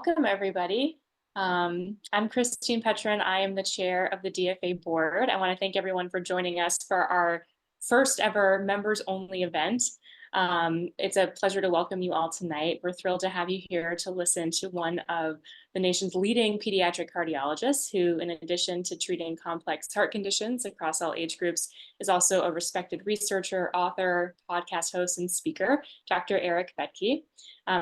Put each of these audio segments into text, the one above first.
welcome everybody. I'm Christine Petrin. I am the chair of the DFA board. I want to thank everyone for joining us for our first ever members only event. It's a pleasure to welcome you all tonight. We're thrilled to have you here to listen to one of the nation's leading pediatric cardiologists who, in addition to treating complex heart conditions across all age groups, is also a respected researcher, author, podcast host, and speaker, Dr. Eric Fethke.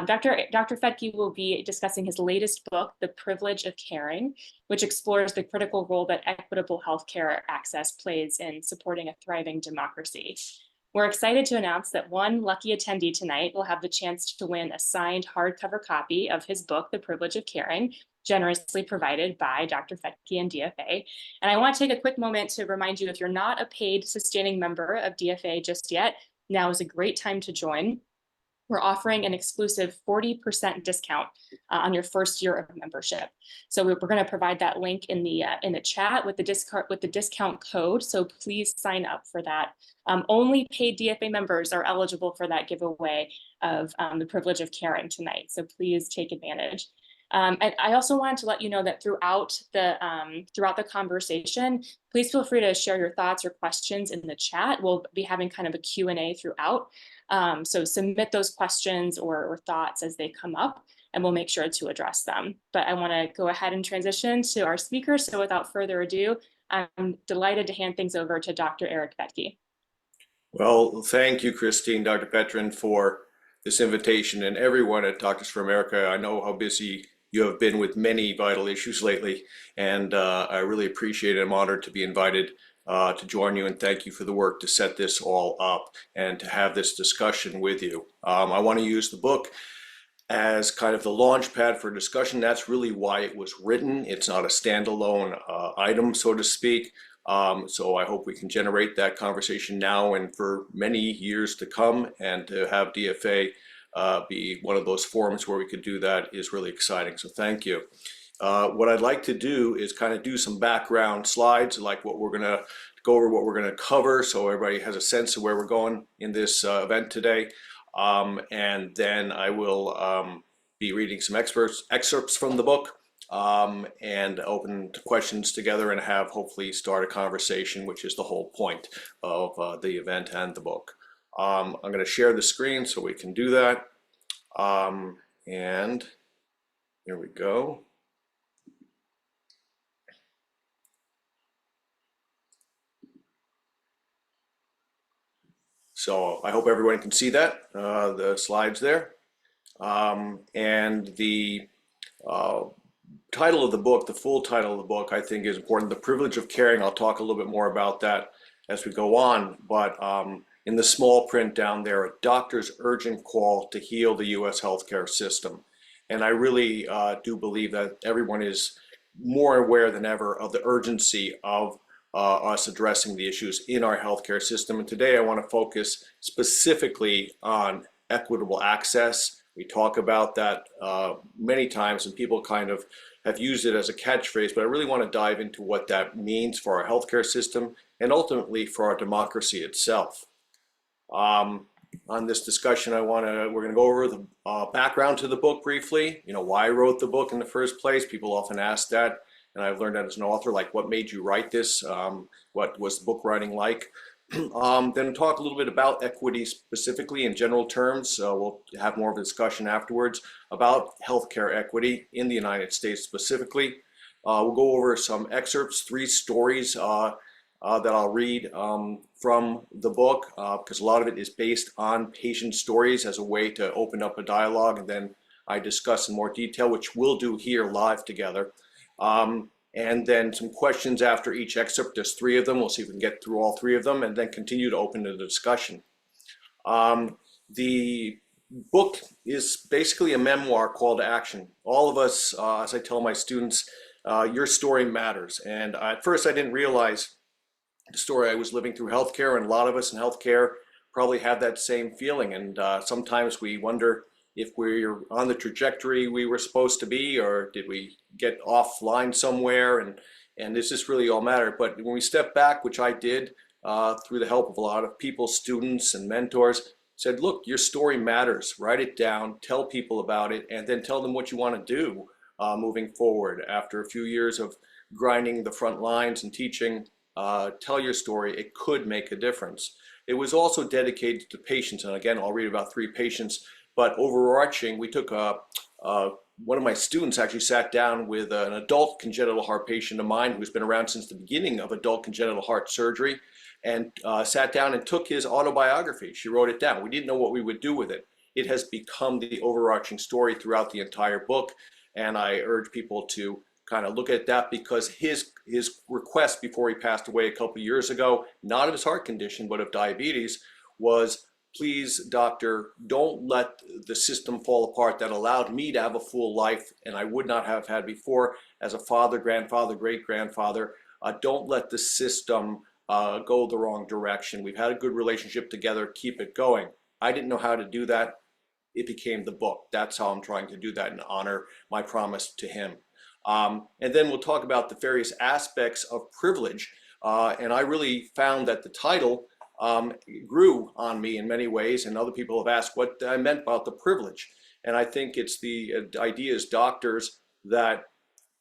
Dr. Fethke will be discussing his latest book, The Privilege of Caring, which explores the critical role that equitable healthcare access plays in supporting a thriving democracy. We're excited to announce that one lucky attendee tonight will have the chance to win a signed hardcover copy of his book, The Privilege of Caring, generously provided by Dr. Fethke and DFA. And I want to take a quick moment to remind you, if you're not a paid sustaining member of DFA just yet, now is a great time to join. We're offering an exclusive 40% discount on your first year of membership. So we're going to provide that link in the chat with the discount code. So please sign up for that. Only paid DFA members are eligible for that giveaway of the privilege of caring tonight. So please take advantage. And I also wanted to let you know that throughout the conversation, please feel free to share your thoughts or questions in the chat. We'll be having kind of a Q&A throughout. So submit those questions or thoughts as they come up, and we'll make sure to address them. But I want to go ahead and transition to our speaker. So without further ado, I'm delighted to hand things over to Dr. Eric Fethke. Well, thank you, Christine, Dr. Petrin, for this invitation, and everyone at Doctors for America. I know how busy you have been with many vital issues lately, and I really appreciate it. I'm honored to be invited to join you, and thank you for the work to set this all up and to have this discussion with you. I want to use the book as kind of the launch pad for discussion. That's really why it was written. It's not a standalone item, so to speak. So I hope we can generate that conversation now and for many years to come, and to have DFA be one of those forums where we could do that is really exciting. So thank you. What I'd like to do is kind of do some background slides, like what we're going to go over, what we're going to cover, so everybody has a sense of where we're going in this event today. And then I will be reading some excerpts from the book, and open to questions together and have hopefully start a conversation, which is the whole point of the event and the book. I'm going to share the screen so we can do that. And here we go. So I hope everyone can see that, the slides there. And the title of the book, the full title of the book, I think is important. The Privilege of Caring. I'll talk a little bit more about that as we go on. But in the small print down there, a doctor's urgent call to heal the U.S. healthcare system. And I really do believe that everyone is more aware than ever of the urgency of us addressing the issues in our healthcare system. And today I want to focus specifically on equitable access. We talk about that many times, and people kind of have used it as a catchphrase, but I really want to dive into what that means for our healthcare system and ultimately for our democracy itself. On this discussion, we're going to go over the background to the book briefly. You know, why I wrote the book in the first place. People often ask that, and I've learned that as an author, like, what made you write this? What was the book writing like? Then talk a little bit about equity specifically in general terms. We'll have more of a discussion afterwards about healthcare equity in the United States specifically. We'll go over some excerpts, 3 stories that I'll read from the book, because a lot of it is based on patient stories as a way to open up a dialogue, and then I discuss in more detail, which we'll do here live together. And then some questions after each excerpt. There's 3 of them. We'll see if we can get through all 3 of them, and then continue to open the discussion. The book is basically a memoir, call to action. All of us, as I tell my students, your story matters. And at first I didn't realize the story I was living through healthcare, and a lot of us in healthcare probably have that same feeling. And sometimes we wonder if we're on the trajectory we were supposed to be, or did we get offline somewhere, and does this really all matter? But when we step back, which I did through the help of a lot of people, students and mentors, said, look, your story matters. Write it down, tell people about it, and then tell them what you want to do moving forward. After a few years of grinding the front lines and teaching, tell your story. It could make a difference. It was also dedicated to patients, and again, I'll read about 3 patients, but overarching, we took one of my students actually sat down with an adult congenital heart patient of mine who's been around since the beginning of adult congenital heart surgery, and sat down and took his autobiography. She wrote it down. We didn't know what we would do with it. It has become the overarching story throughout the entire book, and I urge people to kind of look at that, because his request before he passed away a couple of years ago, not of his heart condition, but of diabetes, was, please, doctor, don't let the system fall apart that allowed me to have a full life and I would not have had before as a father, grandfather, great-grandfather. Don't let the system go the wrong direction. We've had a good relationship together. Keep it going. I didn't know how to do that. It became the book. That's how I'm trying to do that and honor my promise to him. And then we'll talk about the various aspects of privilege. And I really found that the title grew on me in many ways, and other people have asked what I meant about the privilege. And I think it's the idea as doctors that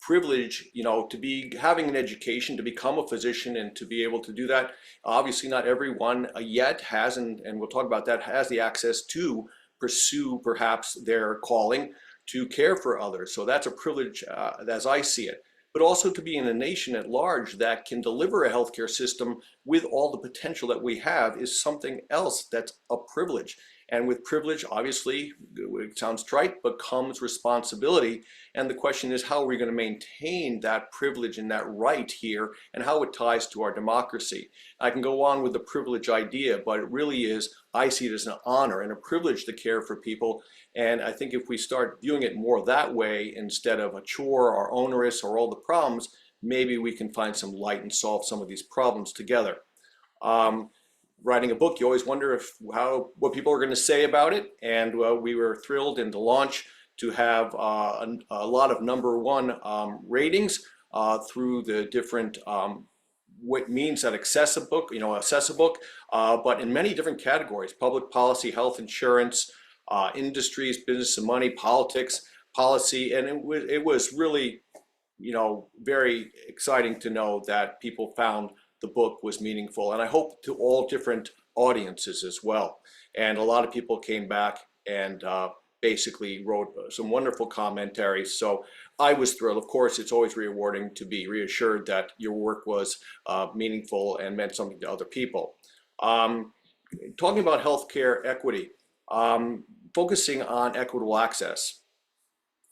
privilege, to be having an education, to become a physician and to be able to do that. Obviously not everyone yet has, and we'll talk about that, has the access to pursue perhaps their calling to care for others. So that's a privilege as I see it. But also to be in a nation at large that can deliver a healthcare system with all the potential that we have is something else that's a privilege. And with privilege, obviously, it sounds trite, but comes responsibility. And the question is, how are we going to maintain that privilege and that right here, and how it ties to our democracy? I can go on with the privilege idea, but it really is, I see it as an honor and a privilege to care for people. And I think if we start viewing it more that way, instead of a chore or onerous or all the problems, maybe we can find some light and solve some of these problems together. Writing a book, you always wonder what people are going to say about it, and we were thrilled in the launch to have a lot of #1 ratings through the different means that access a book, but in many different categories: public policy, health insurance, industries, business and money, politics, policy, and it was really, very exciting to know that people found the book was meaningful, and I hope to all different audiences as well. And a lot of people came back and basically wrote some wonderful commentaries. So I was thrilled. Of course, it's always rewarding to be reassured that your work was meaningful and meant something to other people. Talking about healthcare equity, focusing on equitable access.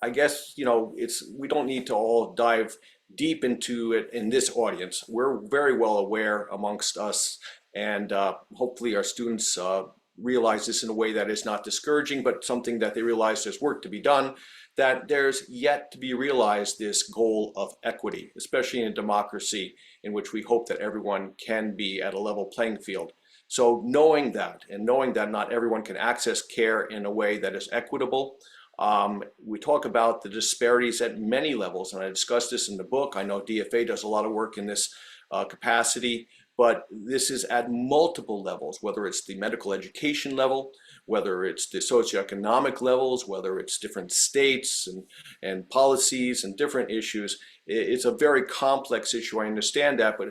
I guess, we don't need to all dive deep into it in this audience. We're very well aware amongst us, and hopefully our students realize this in a way that is not discouraging, but something that they realize there's work to be done, that there's yet to be realized this goal of equity, especially in a democracy in which we hope that everyone can be at a level playing field. So knowing that, and knowing that not everyone can access care in a way that is equitable, we talk about the disparities at many levels, and I discuss this in the book. I know DFA does a lot of work in this capacity, but this is at multiple levels, whether it's the medical education level, whether it's the socioeconomic levels, whether it's different states and policies and different issues. It's a very complex issue, I understand that, but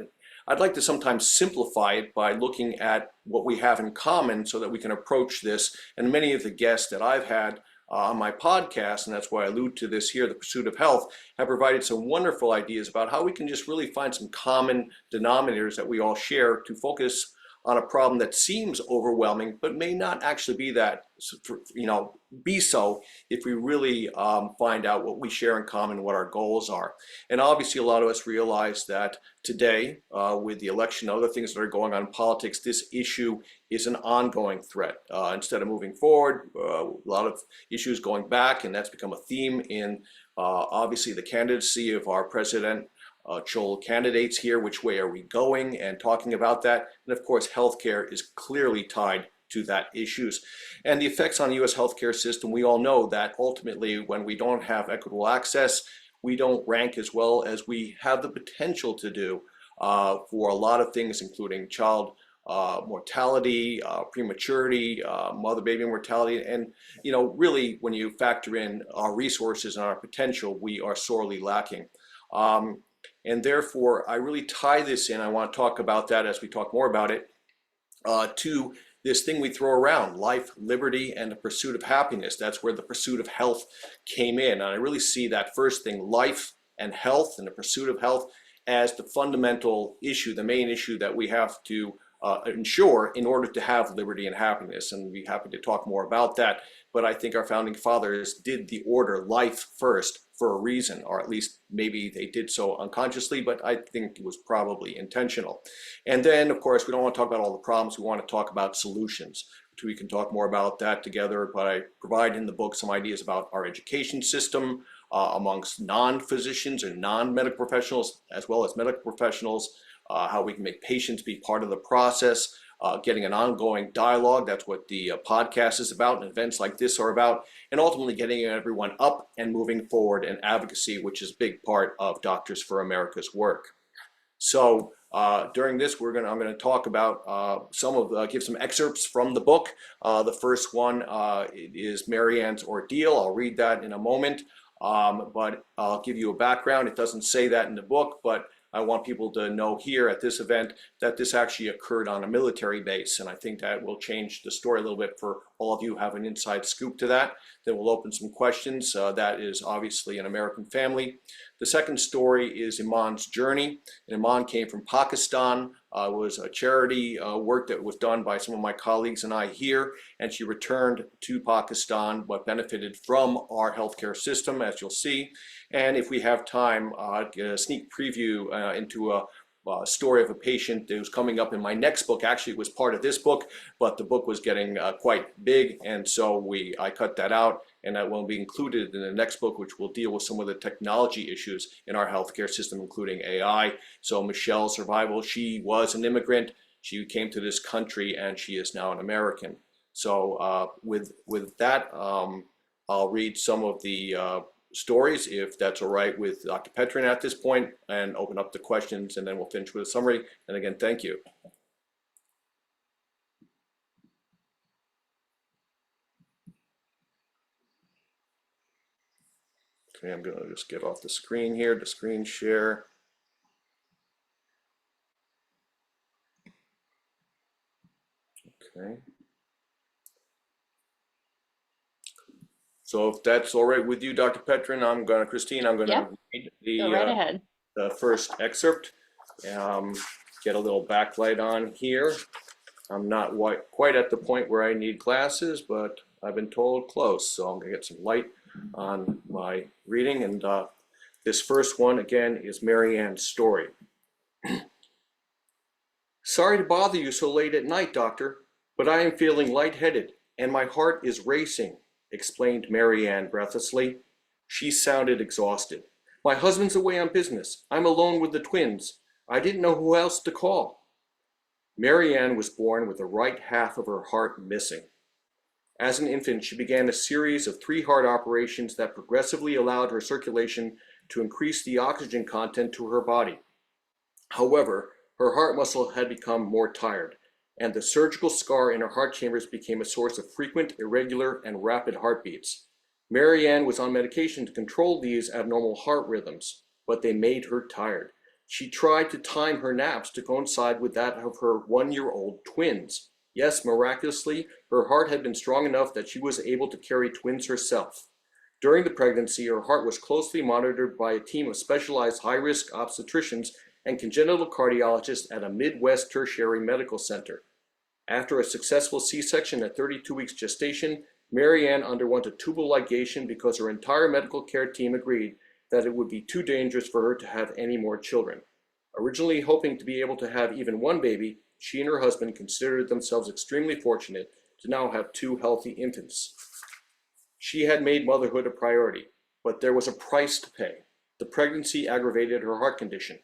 I'd like to sometimes simplify it by looking at what we have in common so that we can approach this. And many of the guests that I've had on my podcast, and that's why I allude to this here, The Pursuit of Health, have provided some wonderful ideas about how we can just really find some common denominators that we all share to focus on a problem that seems overwhelming, but may not actually be that, be so if we really find out what we share in common, what our goals are. And obviously a lot of us realize that today, with the election and other things that are going on in politics, this issue is an ongoing threat. Instead of moving forward, a lot of issues going back, and that's become a theme in obviously the candidacy of our president candidates here. Which way are we going, and talking about that. And of course, healthcare is clearly tied to that issues. And the effects on the U.S. healthcare system, we all know that ultimately when we don't have equitable access, we don't rank as well as we have the potential to do for a lot of things, including child mortality, prematurity, mother-baby mortality, and really when you factor in our resources and our potential, we are sorely lacking. And therefore, I really tie this in. I want to talk about that as we talk more about it, to this thing we throw around, life, liberty, and the pursuit of happiness. That's where the pursuit of health came in. And I really see that first thing, life and health and the pursuit of health, as the fundamental issue, the main issue that we have to ensure in order to have liberty and happiness. And we'd be happy to talk more about that. But I think our founding fathers did the order life first for a reason, or at least maybe they did so unconsciously, but I think it was probably intentional. And then, of course, we don't want to talk about all the problems. We want to talk about solutions. We can talk more about that together, but I provide in the book some ideas about our education system amongst non-physicians or non-medical professionals, as well as medical professionals, how we can make patients be part of the process, getting an ongoing dialogue. That's what the podcast is about, and events like this are about, and ultimately getting everyone up and moving forward in advocacy, which is a big part of Doctors for America's work. So during this, I'm going to talk about give some excerpts from the book. The first one is Mary Ann's ordeal. I'll read that in a moment, but I'll give you a background. It doesn't say that in the book, but I want people to know here at this event that this actually occurred on a military base, and I think that will change the story a little bit for all of you who have an inside scoop to that. Then we'll open some questions. That is obviously an American family. The second story is Iman's journey. And Iman came from Pakistan. It was a charity work that was done by some of my colleagues and I here, and she returned to Pakistan, but benefited from our healthcare system, as you'll see. And if we have time, get a sneak preview into a story of a patient who's coming up in my next book. Actually, it was part of this book, but the book was getting quite big, and so I cut that out, and that will be included in the next book, which will deal with some of the technology issues in our healthcare system, including AI. So Michelle's survival, she was an immigrant. She came to this country, and she is now an American. So with that, I'll read some of the stories, if that's all right with Dr. Petrin at this point, and open up the questions, and then we'll finish with a summary. And again, thank you. Okay, I'm gonna just get off the screen here, the screen share. Okay. So if that's all right with you, Dr. Petrin, Christine, I'm gonna read Go right ahead. The first excerpt. Get a little backlight on here. I'm not quite at the point where I need glasses, but I've been told close. So I'm gonna get some light on my reading. And this first one, again, is Mary Ann's story. Sorry to bother you so late at night, doctor, but I am feeling lightheaded and my heart is racing, explained Mary Ann breathlessly. She sounded exhausted. My husband's away on business. I'm alone with the twins. I didn't know who else to call. Mary Ann was born with the right half of her heart missing. As an infant, she began a series of 3 heart operations that progressively allowed her circulation to increase the oxygen content to her body. However, her heart muscle had become more tired, and the surgical scar in her heart chambers became a source of frequent, irregular, and rapid heartbeats. Mary Ann was on medication to control these abnormal heart rhythms, but they made her tired. She tried to time her naps to coincide with that of her 1-year-old twins. Yes, miraculously, her heart had been strong enough that she was able to carry twins herself. During the pregnancy, her heart was closely monitored by a team of specialized high-risk obstetricians and congenital cardiologists at a Midwest tertiary medical center. After a successful C-section at 32 weeks gestation, Mary Ann underwent a tubal ligation because her entire medical care team agreed that it would be too dangerous for her to have any more children. Originally hoping to be able to have even 1 baby, she and her husband considered themselves extremely fortunate to now have 2 healthy infants. She had made motherhood a priority, but there was a price to pay. The pregnancy aggravated her heart condition.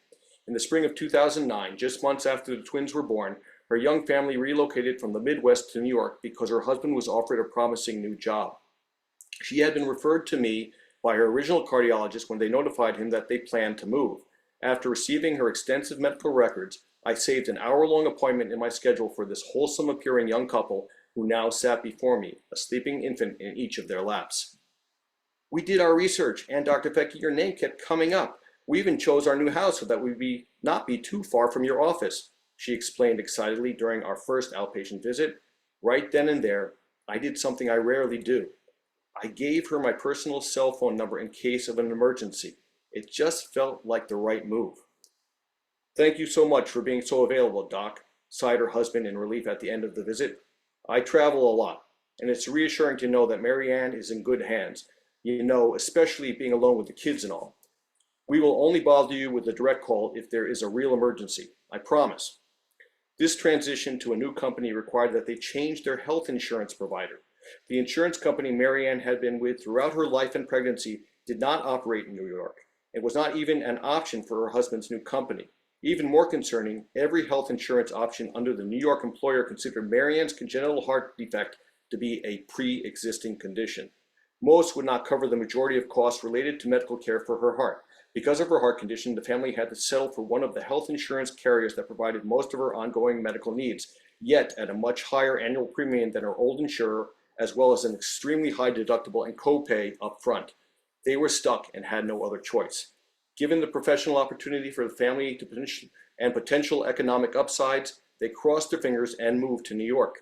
In the spring of 2009, just months after the twins were born, her young family relocated from the Midwest to New York because her husband was offered a promising new job. She had been referred to me by her original cardiologist when they notified him that they planned to move. After receiving her extensive medical records, I saved an hour-long appointment in my schedule for this wholesome appearing young couple who now sat before me, a sleeping infant in each of their laps. We did our research, and Dr. Fethke, your name kept coming up. We even chose our new house so that we'd not be too far from your office, she explained excitedly during our first outpatient visit. Right then and there, I did something I rarely do. I gave her my personal cell phone number in case of an emergency. It just felt like the right move. Thank you so much for being so available, Doc, sighed her husband in relief at the end of the visit. I travel a lot, and it's reassuring to know that Mary Ann is in good hands, especially being alone with the kids and all. We will only bother you with a direct call if there is a real emergency, I promise. This transition to a new company required that they change their health insurance provider. The insurance company Mary Ann had been with throughout her life and pregnancy did not operate in New York. It was not even an option for her husband's new company. Even more concerning, every health insurance option under the New York employer considered Mary Ann's congenital heart defect to be a pre-existing condition. Most would not cover the majority of costs related to medical care for her heart. Because of her heart condition, the family had to settle for one of the health insurance carriers that provided most of her ongoing medical needs, yet at a much higher annual premium than her old insurer, as well as an extremely high deductible and copay up front. They were stuck and had no other choice. Given the professional opportunity for the family and potential economic upsides, they crossed their fingers and moved to New York.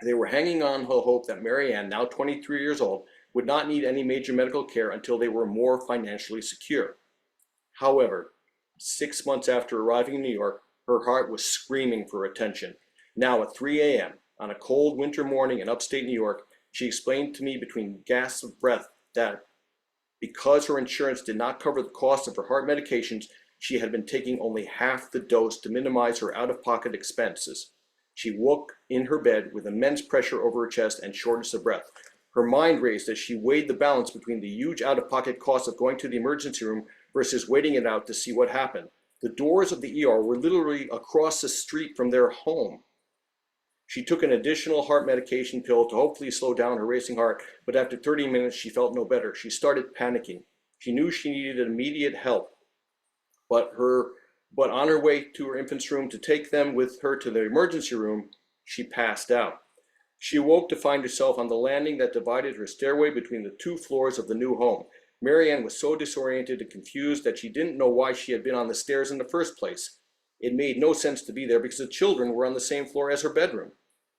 They were hanging on to hope that Mary Ann, now 23 years old, would not need any major medical care until they were more financially secure. However, 6 months after arriving in New York, her heart was screaming for attention. Now at 3 a.m., on a cold winter morning in upstate New York, she explained to me between gasps of breath that because her insurance did not cover the cost of her heart medications, she had been taking only half the dose to minimize her out-of-pocket expenses. She woke in her bed with immense pressure over her chest and shortness of breath. Her mind raced as she weighed the balance between the huge out-of-pocket cost of going to the emergency room versus waiting it out to see what happened. The doors of the ER were literally across the street from their home. She took an additional heart medication pill to hopefully slow down her racing heart, but after 30 minutes she felt no better. She started panicking. She knew she needed immediate help, but on her way to her infant's room to take them with her to the emergency room, she passed out. She awoke to find herself on the landing that divided her stairway between the 2 floors of the new home. Mary Ann was so disoriented and confused that she didn't know why she had been on the stairs in the first place. It made no sense to be there because the children were on the same floor as her bedroom.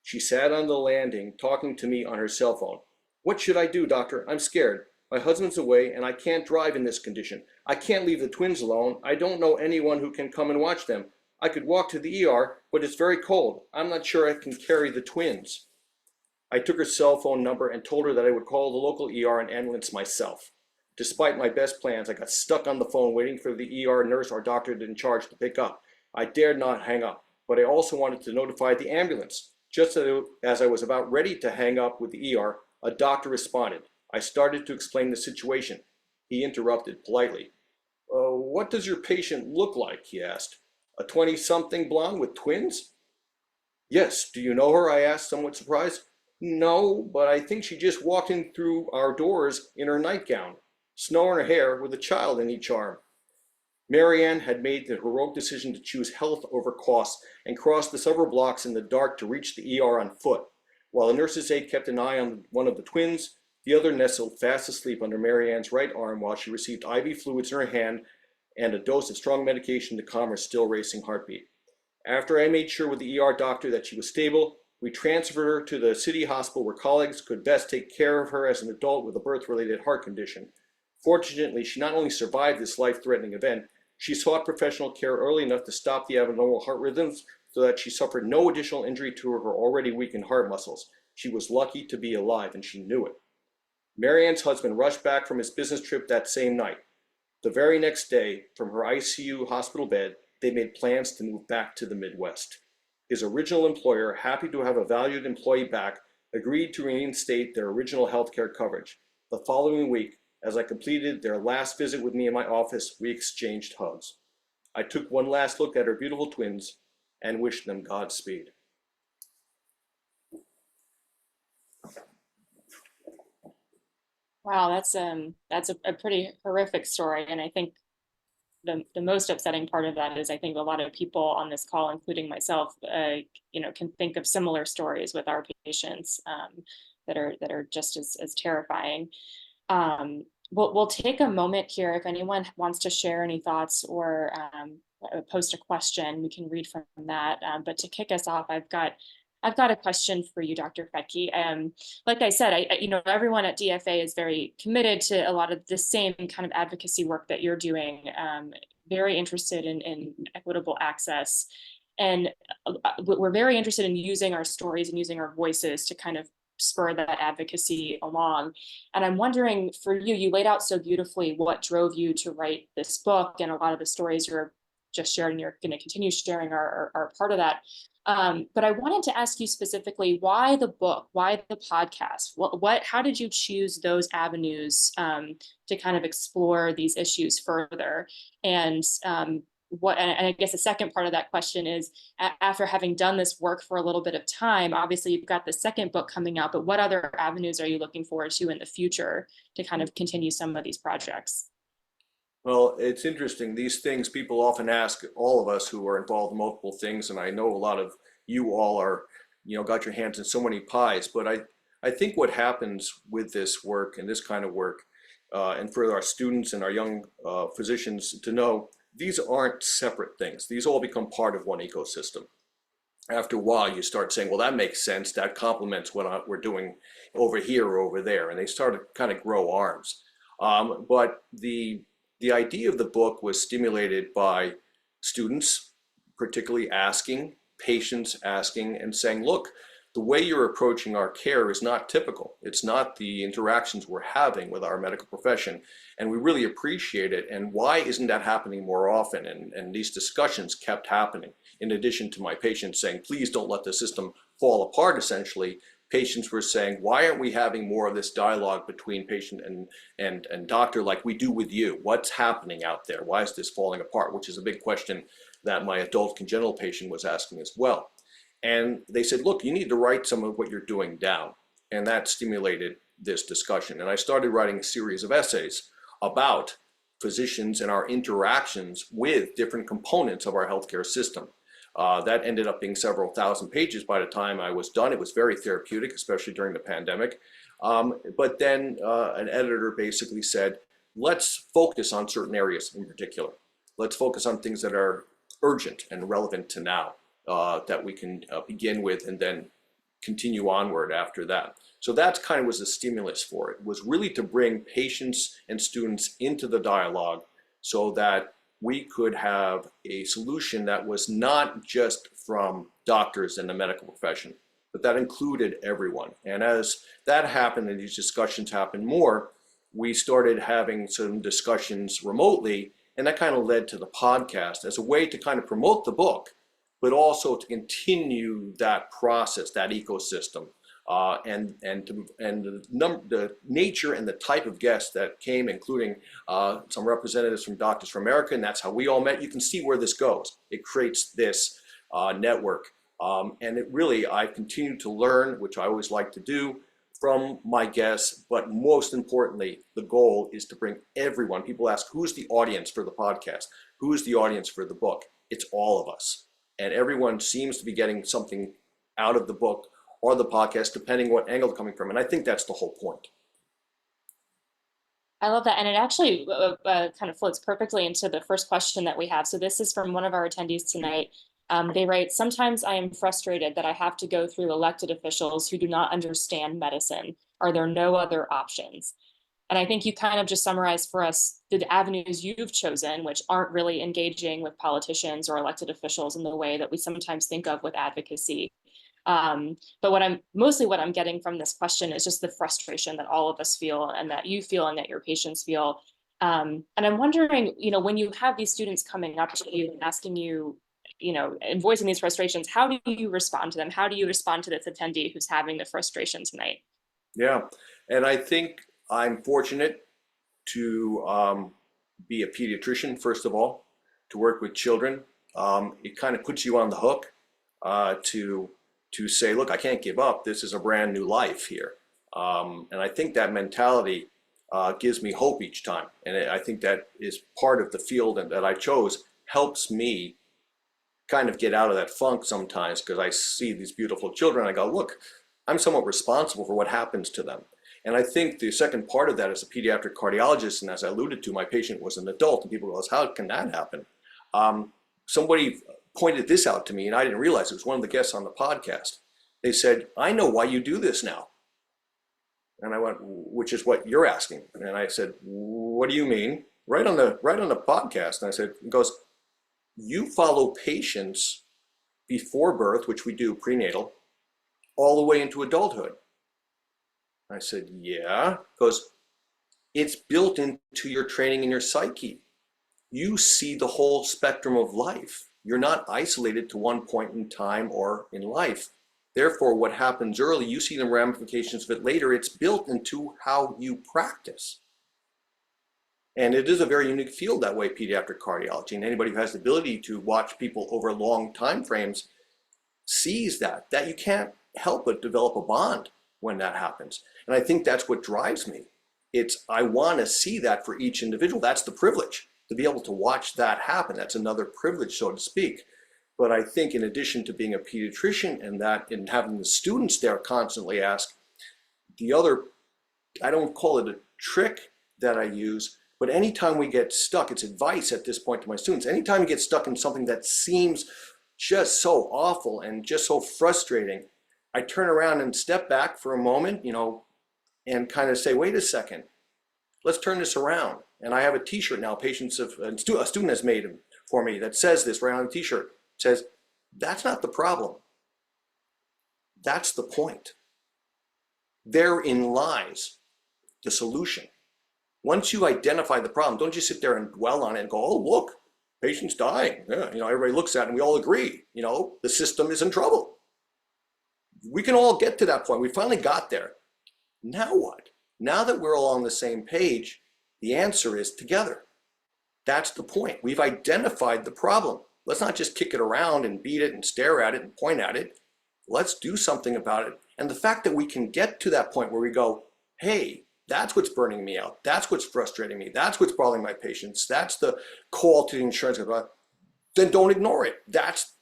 She sat on the landing, talking to me on her cell phone. What should I do, doctor? I'm scared. My husband's away and I can't drive in this condition. I can't leave the twins alone. I don't know anyone who can come and watch them. I could walk to the ER, but it's very cold. I'm not sure I can carry the twins. I took her cell phone number and told her that I would call the local ER and ambulance myself. Despite my best plans, I got stuck on the phone waiting for the ER nurse or doctor in charge to pick up. I dared not hang up, but I also wanted to notify the ambulance. Just as I was about ready to hang up with the ER, a doctor responded. I started to explain the situation. He interrupted politely. What does your patient look like? He asked. A 20-something blonde with twins? Yes. Do you know her? I asked, somewhat surprised. No, but I think she just walked in through our doors in her nightgown, snow in her hair, with a child in each arm. Mary Ann had made the heroic decision to choose health over costs and crossed the several blocks in the dark to reach the ER on foot. While a nurse's aide kept an eye on one of the twins, the other nestled fast asleep under Mary Ann's right arm while she received IV fluids in her hand and a dose of strong medication to calm her still racing heartbeat. After I made sure with the ER doctor that she was stable, we transferred her to the city hospital where colleagues could best take care of her as an adult with a birth-related heart condition. Fortunately, she not only survived this life-threatening event, she sought professional care early enough to stop the abnormal heart rhythms so that she suffered no additional injury to her already weakened heart muscles. She was lucky to be alive, and she knew it. Mary Ann's husband rushed back from his business trip that same night. The very next day, from her ICU hospital bed, they made plans to move back to the Midwest. His original employer, happy to have a valued employee back, agreed to reinstate their original health care coverage. The following week, as I completed their last visit with me in my office, we exchanged hugs. I took one last look at her beautiful twins and wished them Godspeed. Wow, that's a pretty horrific story, and I think the most upsetting part of that is I think a lot of people on this call, including myself, can think of similar stories with our patients that are just as terrifying. We'll take a moment here. If anyone wants to share any thoughts or post a question, we can read from that. But to kick us off, I've got a question for you, Dr. Fethke. Like I said, everyone at DFA is very committed to a lot of the same kind of advocacy work that you're doing. Very interested in equitable access, and we're very interested in using our stories and using our voices to kind of spur that advocacy along. And I'm wondering, for you, you laid out so beautifully what drove you to write this book, and a lot of the stories you're just shared and you're going to continue sharing are part of that. But I wanted to ask you specifically, why the book? Why the podcast? How did you choose those avenues to kind of explore these issues further? And and I guess the second part of that question is, after having done this work for a little bit of time, obviously you've got the second book coming out, but what other avenues are you looking forward to in the future to kind of continue some of these projects? Well, it's interesting. These things people often ask all of us who are involved in multiple things, and I know a lot of you all are, got your hands in so many pies. But I think what happens with this work and this kind of work, and for our students and our young physicians to know, these aren't separate things. These all become part of one ecosystem. After a while, you start saying, well, that makes sense. That complements what we're doing over here or over there. And they start to kind of grow arms. But the idea of the book was stimulated by students, particularly asking, patients asking and saying, look, the way you're approaching our care is not typical. It's not the interactions we're having with our medical profession, and we really appreciate it. And why isn't that happening more often? And these discussions kept happening. In addition to my patients saying, please don't let the system fall apart, essentially, patients were saying, why aren't we having more of this dialogue between patient and doctor like we do with you? What's happening out there? Why is this falling apart? Which is a big question that my adult congenital patient was asking as well. And they said, look, you need to write some of what you're doing down. And that stimulated this discussion. And I started writing a series of essays about physicians and our interactions with different components of our healthcare system. That ended up being several thousand pages by the time I was done. It was very therapeutic, especially during the pandemic. But then an editor basically said, let's focus on certain areas in particular. Let's focus on things that are urgent and relevant to now. That we can begin with and then continue onward after that. So that's kind of was the stimulus for it, was really to bring patients and students into the dialogue so that we could have a solution that was not just from doctors and the medical profession, but that included everyone. And as that happened and these discussions happened more, we started having some discussions remotely, and that kind of led to the podcast as a way to kind of promote the book, but also to continue that process, that ecosystem, and the nature and the type of guests that came, including some representatives from Doctors for America, and that's how we all met. You can see where this goes. It creates this network, and it really, I've continued to learn, which I always like to do, from my guests, but most importantly, the goal is to bring everyone. People ask, who's the audience for the podcast? Who's the audience for the book? It's all of us. And everyone seems to be getting something out of the book or the podcast, depending what angle they're coming from. And I think that's the whole point. I love that. And it actually kind of floats perfectly into the first question that we have. So this is from one of our attendees tonight. They write, sometimes I am frustrated that I have to go through elected officials who do not understand medicine. Are there no other options? And I think you kind of just summarized for us the avenues you've chosen, which aren't really engaging with politicians or elected officials in the way that we sometimes think of with advocacy. But what I'm getting from this question is just the frustration that all of us feel and that you feel and that your patients feel. And I'm wondering, when you have these students coming up to you and asking you, and voicing these frustrations, how do you respond to them? How do you respond to this attendee who's having the frustration tonight? Yeah, and I think I'm fortunate to be a pediatrician, first of all, to work with children. It kind of puts you on the hook to say, look, I can't give up. This is a brand new life here. And I think that mentality gives me hope each time. And I think that is part of the field that I chose, helps me kind of get out of that funk sometimes, because I see these beautiful children. I go, look, I'm somewhat responsible for what happens to them. And I think the second part of that is a pediatric cardiologist, and as I alluded to, my patient was an adult, and people go, how can that happen? Somebody pointed this out to me, and I didn't realize it was one of the guests on the podcast. They said, I know why you do this now. And I went, which is what you're asking. And I said, what do you mean? Right on the podcast. And I said, it goes, you follow patients before birth, which we do prenatal, all the way into adulthood. I said, yeah, because it's built into your training and your psyche. You see the whole spectrum of life. You're not isolated to one point in time or in life. Therefore, what happens early, you see the ramifications of it later. It's built into how you practice. And it is a very unique field that way, pediatric cardiology. And anybody who has the ability to watch people over long time frames sees that you can't help but develop a bond when that happens. And I think that's what drives me. I want to see that for each individual. That's the privilege, to be able to watch that happen. That's another privilege, so to speak. But I think in addition to being a pediatrician and having the students there constantly ask, the other, I don't call it a trick that I use, but anytime we get stuck, it's advice at this point to my students, anytime you get stuck in something that seems just so awful and just so frustrating, I turn around and step back for a moment, and kind of say, wait a second, let's turn this around. And I have a t-shirt now, a student has made for me that says this right on the t-shirt. It says, that's not the problem. That's the point. Therein lies the solution. Once you identify the problem, don't just sit there and dwell on it and go, oh, look, patient's dying. Yeah, everybody looks at it and we all agree, the system is in trouble. We can all get to that point. We finally got there. Now what? Now that we're all on the same page, the answer is together. That's the point. We've identified the problem. Let's not just kick it around and beat it and stare at it and point at it. Let's do something about it. And the fact that we can get to that point where we go, hey, that's what's burning me out. That's what's frustrating me. That's what's bothering my patients. That's the call to the insurance company. Then don't ignore it.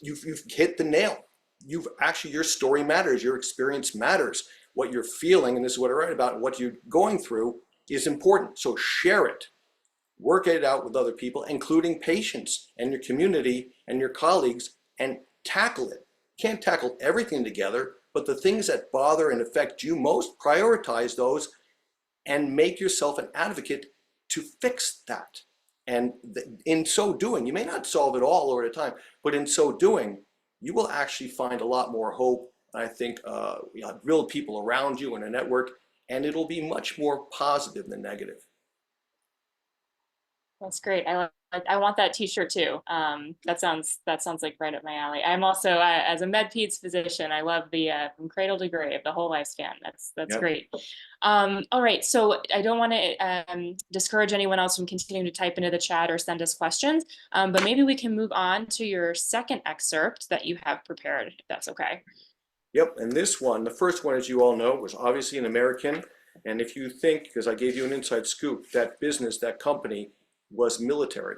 You've hit the nail. Your story matters. Your experience matters. What you're feeling, and this is what I write about, and what you're going through is important. So share it. Work it out with other people, including patients and your community and your colleagues, and tackle it. Can't tackle everything together, but the things that bother and affect you most, prioritize those and make yourself an advocate to fix that. And in so doing, you may not solve it all over the time, but in so doing, you will actually find a lot more hope. I think real people around you in a network, and it'll be much more positive than negative. That's great. I want that t-shirt too. That sounds like right up my alley. I'm also, as a med peds physician, I love the from cradle to grave, the whole lifespan. That's yep. Great. All right. So I don't want to discourage anyone else from continuing to type into the chat or send us questions, but maybe we can move on to your second excerpt that you have prepared, if that's okay. Yep. And this one, the first one, as you all know, was obviously an American. And if you think, because I gave you an inside scoop, that business, that company was military.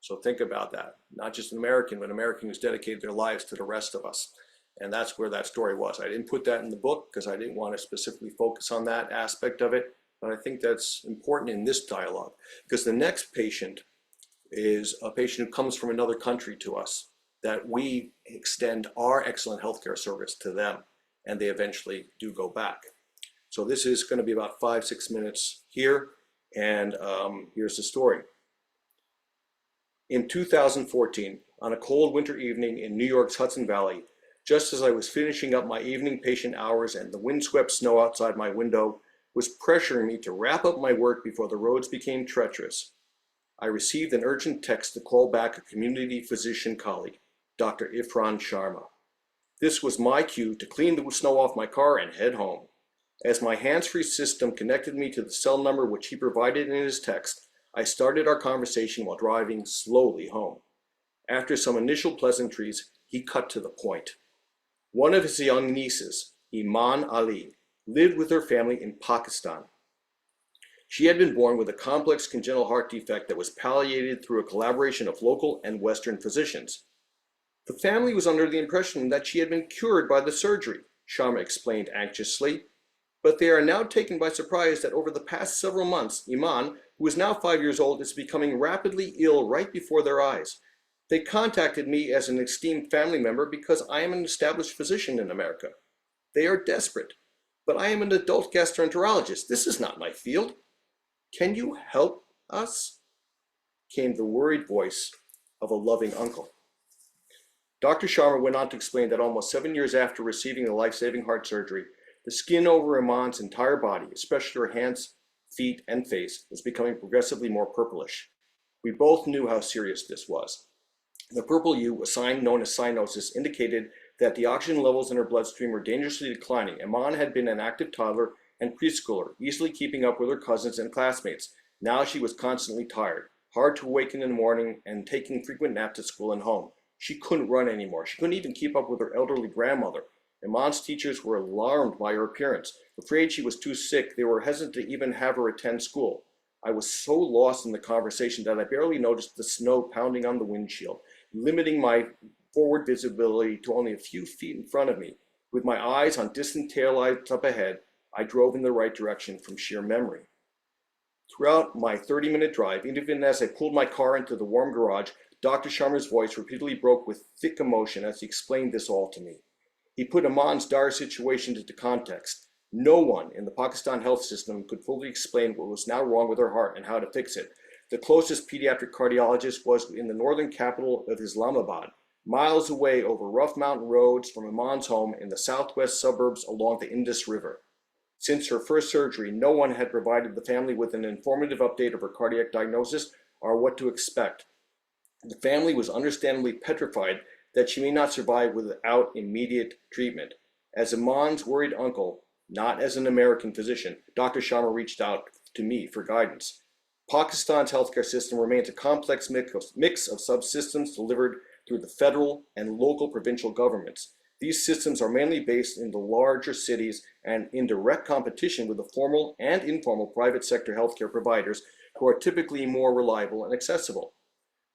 So think about that. Not just an American, but an American who's dedicated their lives to the rest of us. And that's where that story was. I didn't put that in the book because I didn't want to specifically focus on that aspect of it. But I think that's important in this dialogue, because the next patient is a patient who comes from another country to us, that we extend our excellent healthcare service to them, and they eventually do go back. So this is going to be about 5-6 minutes here, and here's the story. In 2014, on a cold winter evening in New York's Hudson Valley, just as I was finishing up my evening patient hours and the windswept snow outside my window was pressuring me to wrap up my work before the roads became treacherous, I received an urgent text to call back a community physician colleague, Dr. Ifran Sharma. This was my cue to clean the snow off my car and head home. As my hands-free system connected me to the cell number which he provided in his text, I started our conversation while driving slowly home. After some initial pleasantries, he cut to the point. One of his young nieces, Iman Ali, lived with her family in Pakistan. She had been born with a complex congenital heart defect that was palliated through a collaboration of local and Western physicians. The family was under the impression that she had been cured by the surgery, Sharma explained anxiously, but they are now taken by surprise that over the past several months, Iman, who is now 5 years old, is becoming rapidly ill right before their eyes. They contacted me as an esteemed family member because I am an established physician in America. They are desperate, but I am an adult gastroenterologist. This is not my field. Can you help us? Came the worried voice of a loving uncle. Dr. Sharma went on to explain that almost 7 years after receiving the life-saving heart surgery, the skin over Iman's entire body, especially her hands, feet, and face, was becoming progressively more purplish. We both knew how serious this was. The purple hue, a sign known as cyanosis, indicated that the oxygen levels in her bloodstream were dangerously declining. Iman had been an active toddler and preschooler, easily keeping up with her cousins and classmates. Now she was constantly tired, hard to awaken in the morning, and taking frequent naps at school and home. She couldn't run anymore. She couldn't even keep up with her elderly grandmother. Iman's teachers were alarmed by her appearance. Afraid she was too sick, they were hesitant to even have her attend school. I was so lost in the conversation that I barely noticed the snow pounding on the windshield, limiting my forward visibility to only a few feet in front of me. With my eyes on distant taillights up ahead, I drove in the right direction from sheer memory. Throughout my 30-minute drive, even as I pulled my car into the warm garage, Dr. Sharma's voice repeatedly broke with thick emotion as he explained this all to me. He put Iman's dire situation into context. No one in the Pakistan health system could fully explain what was now wrong with her heart and how to fix it. The closest pediatric cardiologist was in the northern capital of Islamabad, miles away over rough mountain roads from Iman's home in the southwest suburbs along the Indus River. Since her first surgery, no one had provided the family with an informative update of her cardiac diagnosis or what to expect. The family was understandably petrified that she may not survive without immediate treatment. As Iman's worried uncle, not as an American physician, Dr. Sharma reached out to me for guidance. Pakistan's healthcare system remains a complex mix of subsystems delivered through the federal and local provincial governments. These systems are mainly based in the larger cities and in direct competition with the formal and informal private sector healthcare providers who are typically more reliable and accessible.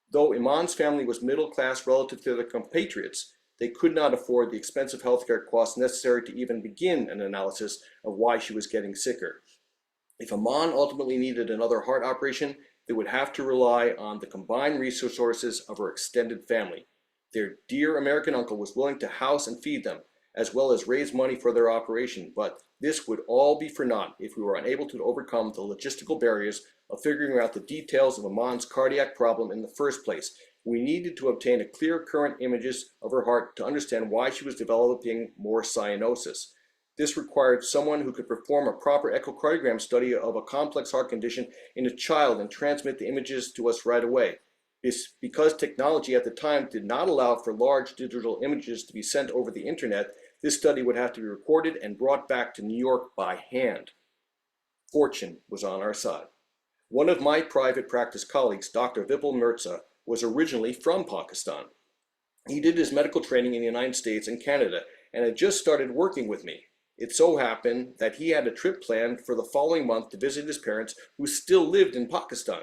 Though Iman's family was middle class relative to their compatriots, they could not afford the expensive healthcare costs necessary to even begin an analysis of why she was getting sicker. If Iman ultimately needed another heart operation, they would have to rely on the combined resources of her extended family. Their dear American uncle was willing to house and feed them, as well as raise money for their operation, but this would all be for naught if we were unable to overcome the logistical barriers of figuring out the details of Iman's cardiac problem in the first place. We needed to obtain a clear current images of her heart to understand why she was developing more cyanosis. This required someone who could perform a proper echocardiogram study of a complex heart condition in a child and transmit the images to us right away. Because technology at the time did not allow for large digital images to be sent over the internet, this study would have to be recorded and brought back to New York by hand. Fortune was on our side. One of my private practice colleagues, Dr. Vipul Mirza, was originally from Pakistan. He did his medical training in the United States and Canada and had just started working with me. It so happened that he had a trip planned for the following month to visit his parents who still lived in Pakistan.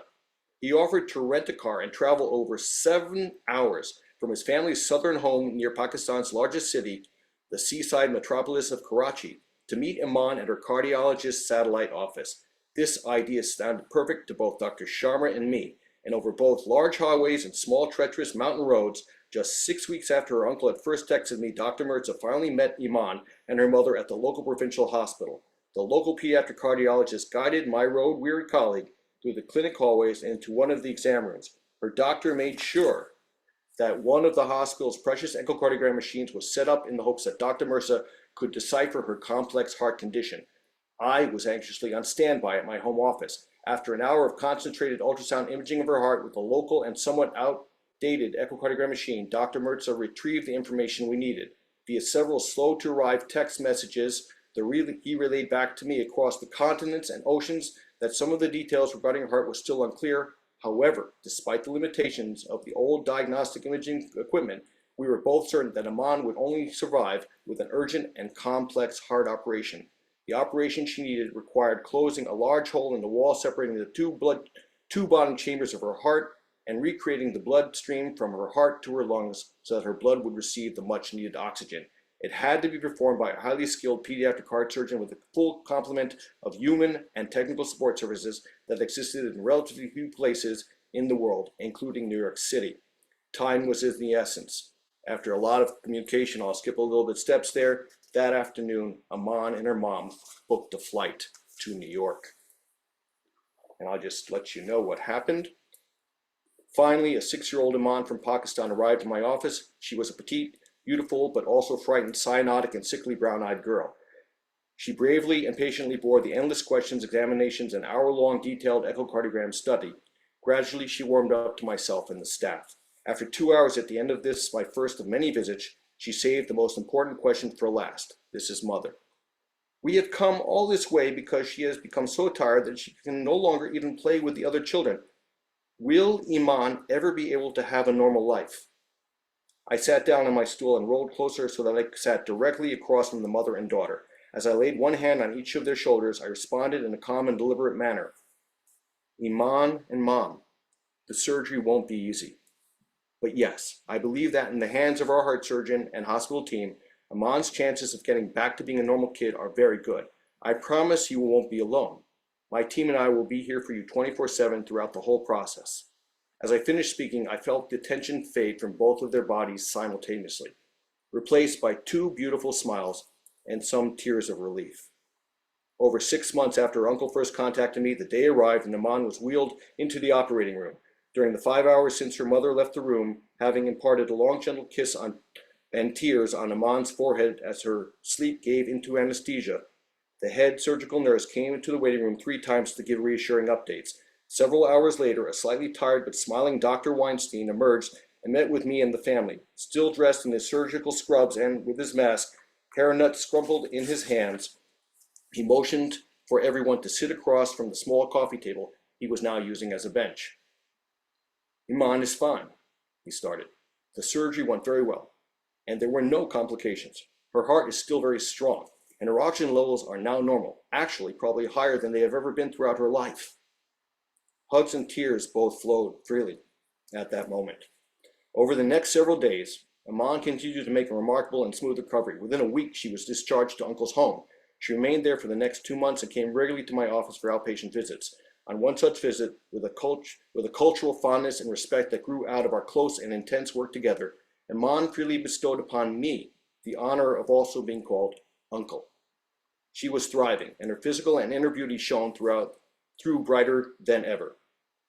He offered to rent a car and travel over 7 hours from his family's southern home near Pakistan's largest city, the seaside metropolis of Karachi, to meet Iman at her cardiologist's satellite office. This idea sounded perfect to both Dr. Sharma and me, and over both large highways and small treacherous mountain roads, just 6 weeks after her uncle had first texted me, Dr. Mirza finally met Iman and her mother at the local provincial hospital. The local pediatric cardiologist guided my road-weary colleague through the clinic hallways and into one of the exam rooms. Her doctor made sure that one of the hospital's precious echocardiogram machines was set up in the hopes that Dr. Mirza could decipher her complex heart condition. I was anxiously on standby at my home office. After an hour of concentrated ultrasound imaging of her heart with a local and somewhat outdated echocardiogram machine, Dr. Mirza retrieved the information we needed. Via several slow-to-arrive text messages, he relayed back to me across the continents and oceans that some of the details regarding her heart were still unclear. However, despite the limitations of the old diagnostic imaging equipment, we were both certain that Iman would only survive with an urgent and complex heart operation. The operation she needed required closing a large hole in the wall separating the two bottom chambers of her heart and recreating the bloodstream from her heart to her lungs so that her blood would receive the much needed oxygen. It had to be performed by a highly skilled pediatric heart surgeon with a full complement of human and technical support services that existed in relatively few places in the world, including New York City. Time was of the essence. After a lot of communication, I'll skip a little bit steps there. That afternoon, Aman and her mom booked a flight to New York. And I'll just let you know what happened. Finally, a 6-year-old Aman from Pakistan arrived in my office. She was a petite, beautiful, but also frightened, cyanotic, and sickly brown-eyed girl. She bravely and patiently bore the endless questions, examinations, and hour-long detailed echocardiogram study. Gradually, she warmed up to myself and the staff. After 2 hours at the end of this, my first of many visits, she saved the most important question for last. This is Mother. We have come all this way because she has become so tired that she can no longer even play with the other children. Will Iman ever be able to have a normal life? I sat down on my stool and rolled closer so that I sat directly across from the mother and daughter. As I laid one hand on each of their shoulders, I responded in a calm and deliberate manner. Iman and Mom, the surgery won't be easy. But yes, I believe that in the hands of our heart surgeon and hospital team, Aman's chances of getting back to being a normal kid are very good. I promise you won't be alone. My team and I will be here for you 24/7 throughout the whole process. As I finished speaking, I felt the tension fade from both of their bodies simultaneously, replaced by 2 beautiful smiles and some tears of relief. Over 6 months after her uncle first contacted me, the day arrived and Aman was wheeled into the operating room. During the 5 hours since her mother left the room, having imparted a long gentle kiss and tears on Aman's forehead as her sleep gave into anesthesia, the head surgical nurse came into the waiting room 3 times to give reassuring updates. Several hours later, a slightly tired but smiling Dr. Weinstein emerged and met with me and the family. Still dressed in his surgical scrubs and with his mask, hairnet scrumpled in his hands, he motioned for everyone to sit across from the small coffee table he was now using as a bench. Iman is fine, he started. The surgery went very well, and there were no complications. Her heart is still very strong, and her oxygen levels are now normal, actually probably higher than they have ever been throughout her life. Hugs and tears both flowed freely at that moment. Over the next several days, Aman continued to make a remarkable and smooth recovery. Within a week, she was discharged to Uncle's home. She remained there for the next 2 months and came regularly to my office for outpatient visits. On one such visit, with a cultural fondness and respect that grew out of our close and intense work together, Iman freely bestowed upon me the honor of also being called Uncle. She was thriving, and her physical and inner beauty shone through brighter than ever.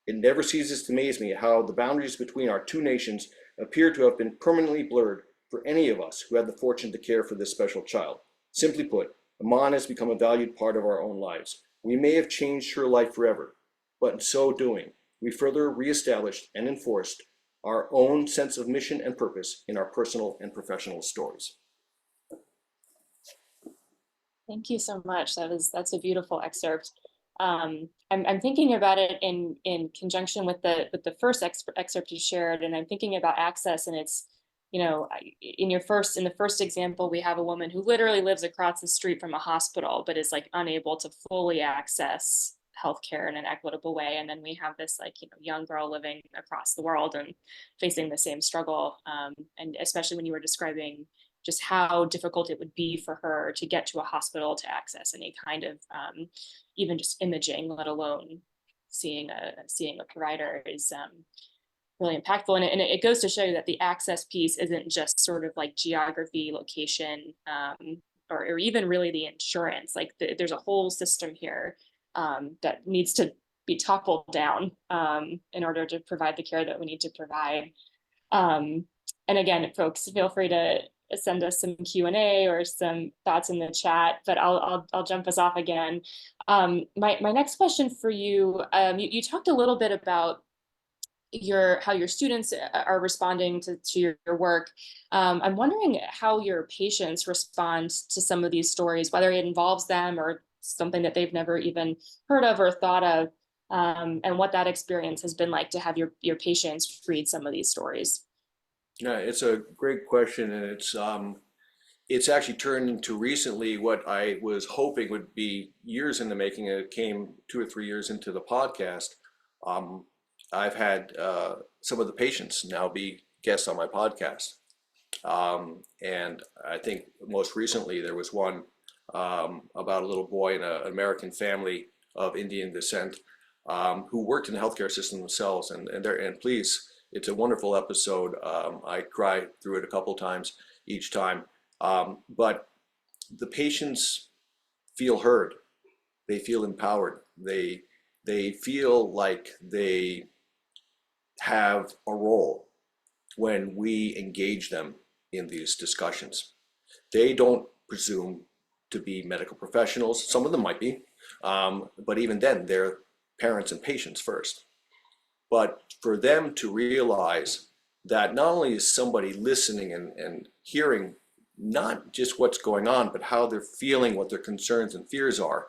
It never ceases to amaze me how the boundaries between our 2 nations appear to have been permanently blurred for any of us who had the fortune to care for this special child. Simply put, Aman has become a valued part of our own lives. We may have changed her life forever, but in so doing, we further reestablished and enforced our own sense of mission and purpose in our personal and professional stories. Thank you so much. That's a beautiful excerpt. I'm thinking about it in conjunction with the first excerpt you shared, and I'm thinking about access, and it's, you know, in the first example, we have a woman who literally lives across the street from a hospital, but is like unable to fully access healthcare in an equitable way. And then we have this, like, you know, young girl living across the world and facing the same struggle. And especially when you were describing just how difficult it would be for her to get to a hospital to access any kind of even just imaging, let alone seeing a provider, is really impactful. And it goes to show you that the access piece isn't just sort of like geography, location, or even really the insurance. Like there's a whole system here that needs to be toppled down in order to provide the care that we need to provide. And again, folks, feel free to send us some Q&A or some thoughts in the chat, but I'll jump us off again. My next question for you, you talked a little bit about how your students are responding to your work. I'm wondering how your patients respond to some of these stories, whether it involves them or something that they've never even heard of or thought of, and what that experience has been like to have your patients read some of these stories. Yeah, it's a great question, and it's it's actually turned into recently what I was hoping would be years in the making. It came 2 or 3 years into the podcast. Um, I've had some of the patients now be guests on my podcast. And I think most recently there was one about a little boy in an American family of Indian descent who worked in the healthcare system themselves. And please, it's a wonderful episode. I cried through it a couple times each time. But the patients feel heard. They feel empowered. They feel like they have a role when we engage them in these discussions. They don't presume to be medical professionals. Some of them might be, but even then, they're parents and patients first. But for them to realize that not only is somebody listening and hearing not just what's going on, but how they're feeling, what their concerns and fears are,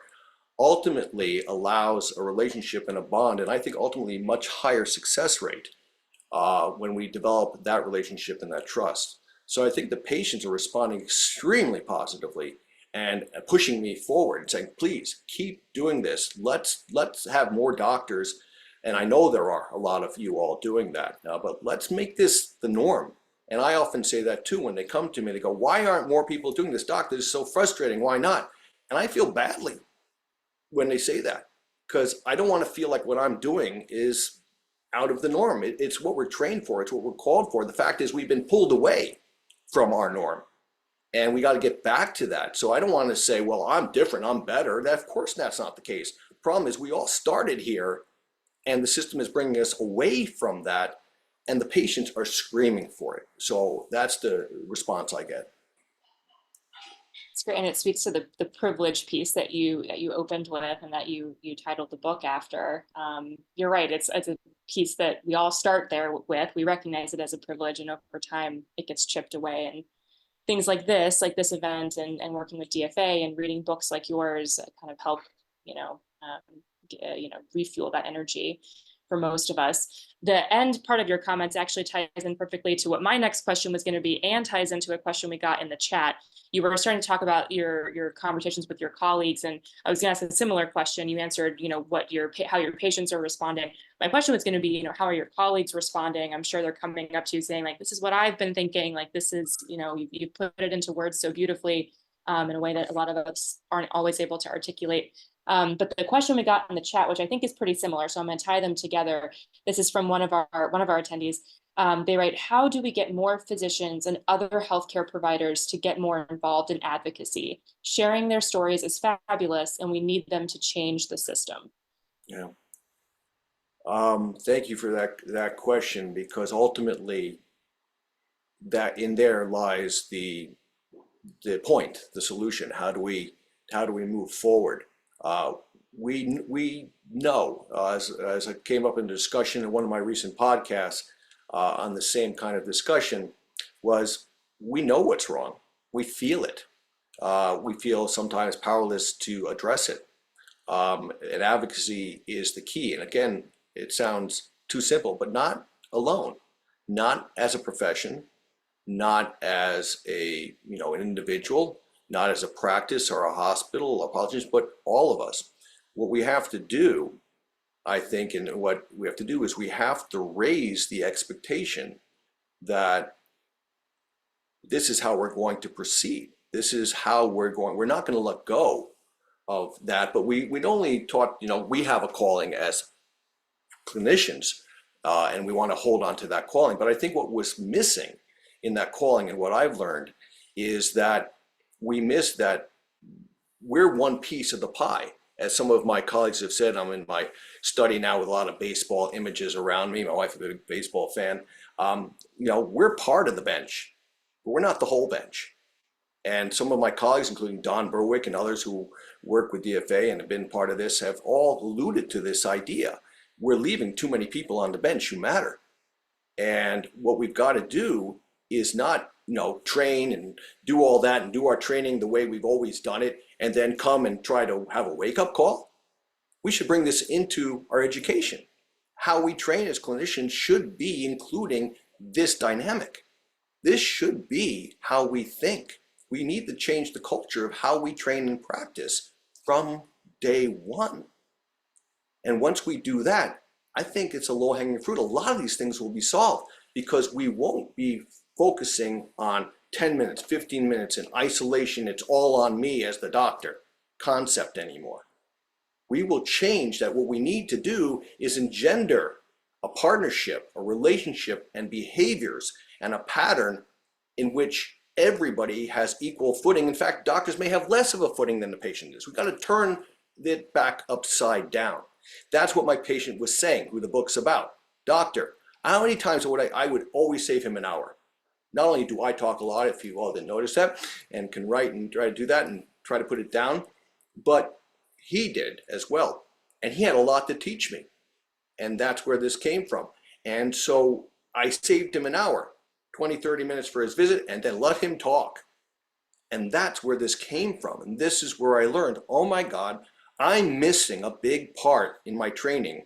ultimately allows a relationship and a bond, and I think ultimately much higher success rate when we develop that relationship and that trust. So I think the patients are responding extremely positively and pushing me forward and saying, please keep doing this. Let's have more doctors. And I know there are a lot of you all doing that now, but let's make this the norm. And I often say that too when they come to me. They go, why aren't more people doing this? Doc, this is so frustrating. Why not? And I feel badly when they say that, because I don't want to feel like what I'm doing is out of the norm. It's what we're trained for. It's what we're called for. The fact is we've been pulled away from our norm, and we got to get back to that. So I don't want to say, well, I'm different, I'm better. That, of course, that's not the case. The problem is we all started here, and the system is bringing us away from that, and the patients are screaming for it. So that's the response I get. It's great, and it speaks to the privilege piece that you opened with, and that you titled the book after. You're right. It's a piece that we all start there with. We recognize it as a privilege, and over time it gets chipped away. And things like this event, and working with DFA and reading books like yours kind of help, refuel that energy for most of us. The end part of your comments actually ties in perfectly to what my next question was going to be, and ties into a question we got in the chat. You were starting to talk about your conversations with your colleagues, and I was going to ask a similar question. You answered, how your patients are responding. My question was going to be, how are your colleagues responding? I'm sure they're coming up to you saying, like, this is what I've been thinking. Like, this is, you put it into words so beautifully, in a way that a lot of us aren't always able to articulate. But the question we got in the chat, which I think is pretty similar, so I'm going to tie them together. This is from one of our attendees. They write, how do we get more physicians and other healthcare providers to get more involved in advocacy? Sharing their stories is fabulous, and we need them to change the system. Yeah. Thank you for that question, because ultimately that in there lies the point, the solution. How do we move forward? We know, as I came up in discussion in one of my recent podcasts on the same kind of discussion, was we know what's wrong. We feel it. We feel sometimes powerless to address it. And advocacy is the key. And again, it sounds too simple, but not alone, not as a profession, not as an individual, not as a practice or a hospital, apologies, but all of us. What we have to do, I think, and what we have to do is we have to raise the expectation that this is how we're going to proceed. This is how we're not going to let go of that, but we'd only taught, we have a calling as clinicians, and we want to hold on to that calling. But I think what was missing in that calling, and what I've learned, is that we miss that we're one piece of the pie. As some of my colleagues have said, I'm in my study now with a lot of baseball images around me. My wife is a big baseball fan. We're part of the bench, but we're not the whole bench. And some of my colleagues, including Don Berwick and others who work with DFA and have been part of this, have all alluded to this idea. We're leaving too many people on the bench who matter. And what we've got to do is not, train and do all that and do our training the way we've always done it, and then come and try to have a wake-up call. We should bring this into our education. How we train as clinicians should be including this dynamic. This should be how we think. We need to change the culture of how we train and practice from day one. And once we do that, I think it's a low-hanging fruit. A lot of these things will be solved because we won't be focusing on 10 minutes, 15 minutes in isolation. It's all on me as the doctor concept anymore. We will change that. What we need to do is engender a partnership, a relationship, and behaviors and a pattern in which everybody has equal footing. In fact, doctors may have less of a footing than the patient is. We've got to turn it back upside down. That's what my patient was saying, who the book's about. Doctor, how many times would I would always save him an hour. Not only do I talk a lot, if you all didn't notice that, and can write and try to do that and try to put it down, but he did as well. And he had a lot to teach me. And that's where this came from. And so I saved him an hour, 20, 30 minutes for his visit, and then let him talk. And that's where this came from. And this is where I learned, oh my God, I'm missing a big part in my training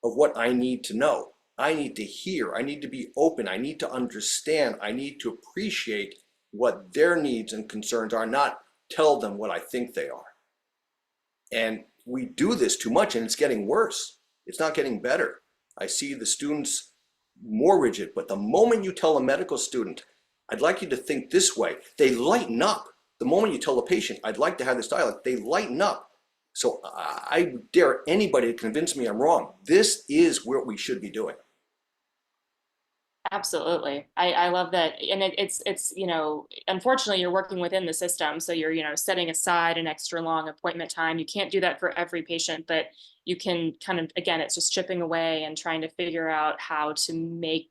of what I need to know. I need to hear, I need to be open, I need to understand, I need to appreciate what their needs and concerns are, not tell them what I think they are. And we do this too much and it's getting worse. It's not getting better. I see the students more rigid, but the moment you tell a medical student, I'd like you to think this way, they lighten up. The moment you tell the patient, I'd like to have this dialogue, they lighten up. So I dare anybody to convince me I'm wrong. This is what we should be doing. Absolutely. I love that. And it's, unfortunately you're working within the system. So you're, setting aside an extra long appointment time. You can't do that for every patient, but you can kind of, again, it's just chipping away and trying to figure out how to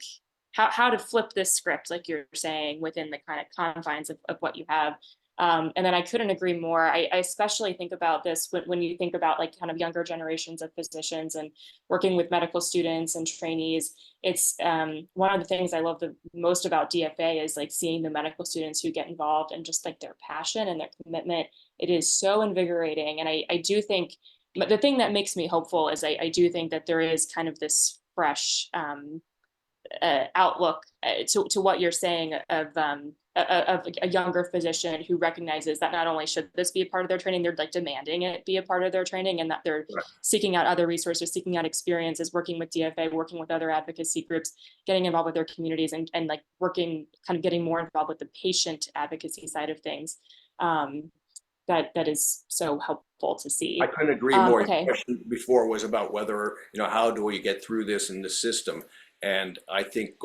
how to flip this script, like you're saying, within the kind of confines of what you have. And then I couldn't agree more. I especially think about this when you think about like kind of younger generations of physicians and working with medical students and trainees. It's one of the things I love the most about DFA is like seeing the medical students who get involved and just like their passion and their commitment. It is so invigorating. And I do think the thing that makes me hopeful is I do think that there is kind of this fresh outlook to what you're saying of a younger physician who recognizes that not only should this be a part of their training, they're like demanding it be a part of their training, and that they're seeking out other resources, seeking out experiences, working with DFA, working with other advocacy groups, getting involved with their communities, and like working, kind of getting more involved with the patient advocacy side of things. That is so helpful to see. I couldn't agree more. Okay. Your question before was about whether, how do we get through this in the system? And I think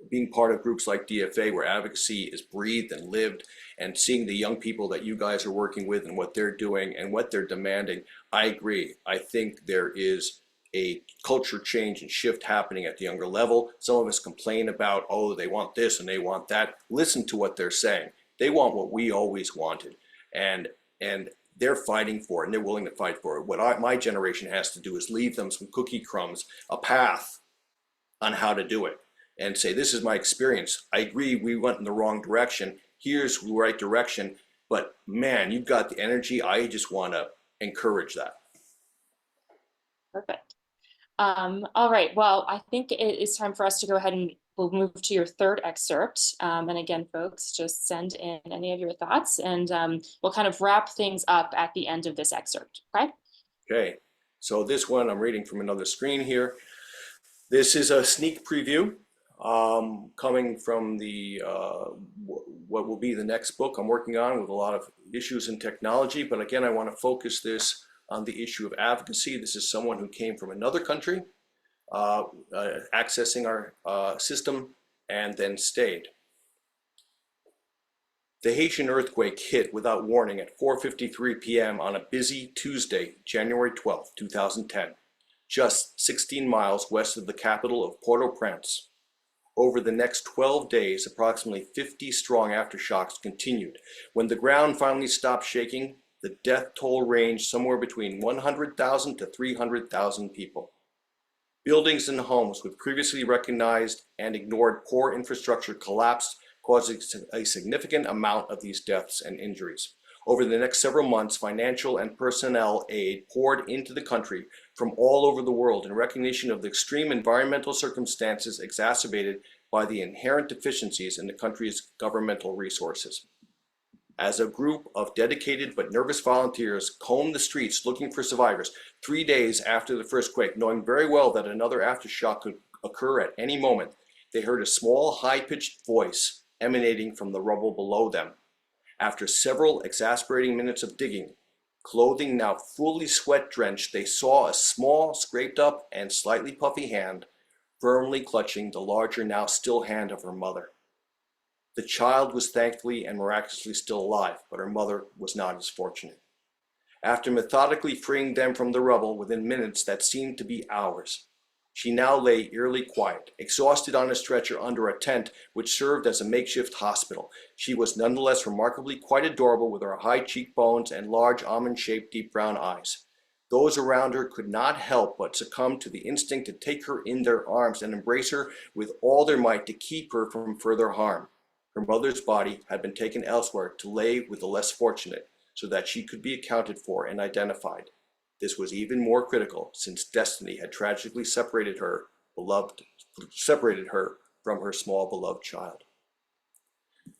being part of groups like DFA where advocacy is breathed and lived, and seeing the young people that you guys are working with and what they're doing and what they're demanding, I agree. I think there is a culture change and shift happening at the younger level. Some of us complain about, oh, they want this and they want that. Listen to what they're saying. They want what we always wanted. And they're fighting for it, and they're willing to fight for it. What my generation has to do is leave them some cookie crumbs, a path on how to do it, and say, this is my experience. I agree we went in the wrong direction. Here's the right direction. But man, you've got the energy. I just want to encourage that. Perfect. All right. Well, I think it is time for us to go ahead and we'll move to your third excerpt. And again, folks, just send in any of your thoughts, and we'll kind of wrap things up at the end of this excerpt. Okay. Okay. So this one I'm reading from another screen here. This is a sneak preview coming from the what will be the next book I'm working on, with a lot of issues in technology. But again, I want to focus this on the issue of advocacy. This is someone who came from another country, accessing our system, and then stayed. The Haitian earthquake hit without warning at 4:53 p.m. on a busy Tuesday, January 12, 2010. Just 16 miles west of the capital of Port-au-Prince. Over the next 12 days, approximately 50 strong aftershocks continued. When the ground finally stopped shaking, the death toll ranged somewhere between 100,000 to 300,000 people. Buildings and homes with previously recognized and ignored poor infrastructure collapsed, causing a significant amount of these deaths and injuries. Over the next several months, financial and personnel aid poured into the country from all over the world in recognition of the extreme environmental circumstances exacerbated by the inherent deficiencies in the country's governmental resources. As a group of dedicated but nervous volunteers combed the streets looking for survivors 3 days after the first quake, knowing very well that another aftershock could occur at any moment, they heard a small, high-pitched voice emanating from the rubble below them. After several exasperating minutes of digging, clothing now fully sweat-drenched, they saw a small, scraped-up and slightly puffy hand firmly clutching the larger, now still hand of her mother. The child was thankfully and miraculously still alive, but her mother was not as fortunate. After methodically freeing them from the rubble within minutes that seemed to be hours, she now lay eerily quiet, exhausted on a stretcher under a tent which served as a makeshift hospital. She was nonetheless remarkably quite adorable with her high cheekbones and large almond-shaped deep brown eyes. Those around her could not help but succumb to the instinct to take her in their arms and embrace her with all their might to keep her from further harm. Her mother's body had been taken elsewhere to lay with the less fortunate, so that she could be accounted for and identified. This was even more critical since destiny had tragically separated her from her small beloved child.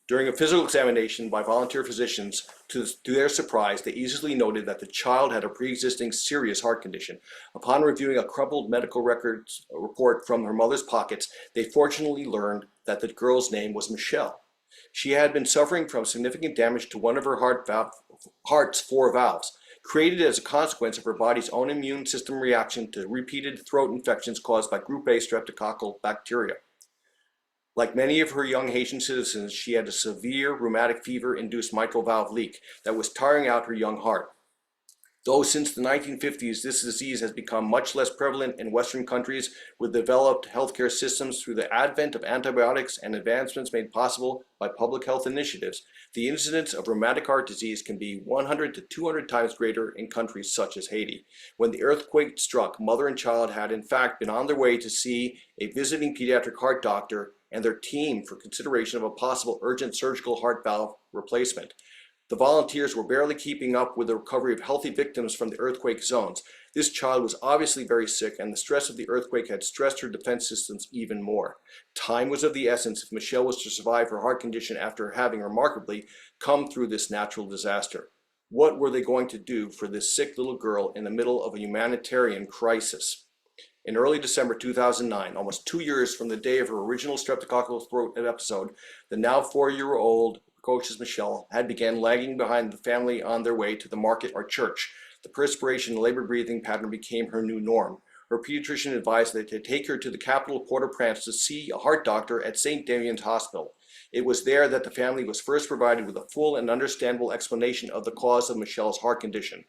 During a physical examination by volunteer physicians, to their surprise, they easily noted that the child had a pre-existing serious heart condition. Upon reviewing a crumpled medical records report from her mother's pockets, they fortunately learned that the girl's name was Michelle. She had been suffering from significant damage to one of her heart's 4 valves, created as a consequence of her body's own immune system reaction to repeated throat infections caused by group A streptococcal bacteria. Like many of her young Haitian citizens, she had a severe rheumatic fever-induced mitral valve leak that was tiring out her young heart. Though since the 1950s, this disease has become much less prevalent in Western countries with developed healthcare systems through the advent of antibiotics and advancements made possible by public health initiatives, the incidence of rheumatic heart disease can be 100 to 200 times greater in countries such as Haiti. When the earthquake struck, mother and child had in fact been on their way to see a visiting pediatric heart doctor and their team for consideration of a possible urgent surgical heart valve replacement. The volunteers were barely keeping up with the recovery of healthy victims from the earthquake zones. This child was obviously very sick, and the stress of the earthquake had stressed her defense systems even more. Time was of the essence if Michelle was to survive her heart condition after having remarkably come through this natural disaster. What were they going to do for this sick little girl in the middle of a humanitarian crisis? In early December 2009, almost 2 years from the day of her original streptococcal throat episode, the now 4-year-old precocious Michelle had begun lagging behind the family on their way to the market or church. The perspiration and labored breathing pattern became her new norm. Her pediatrician advised that they take her to the capital of Port-au-Prince to see a heart doctor at St. Damien's Hospital. It was there that the family was first provided with a full and understandable explanation of the cause of Michelle's heart condition.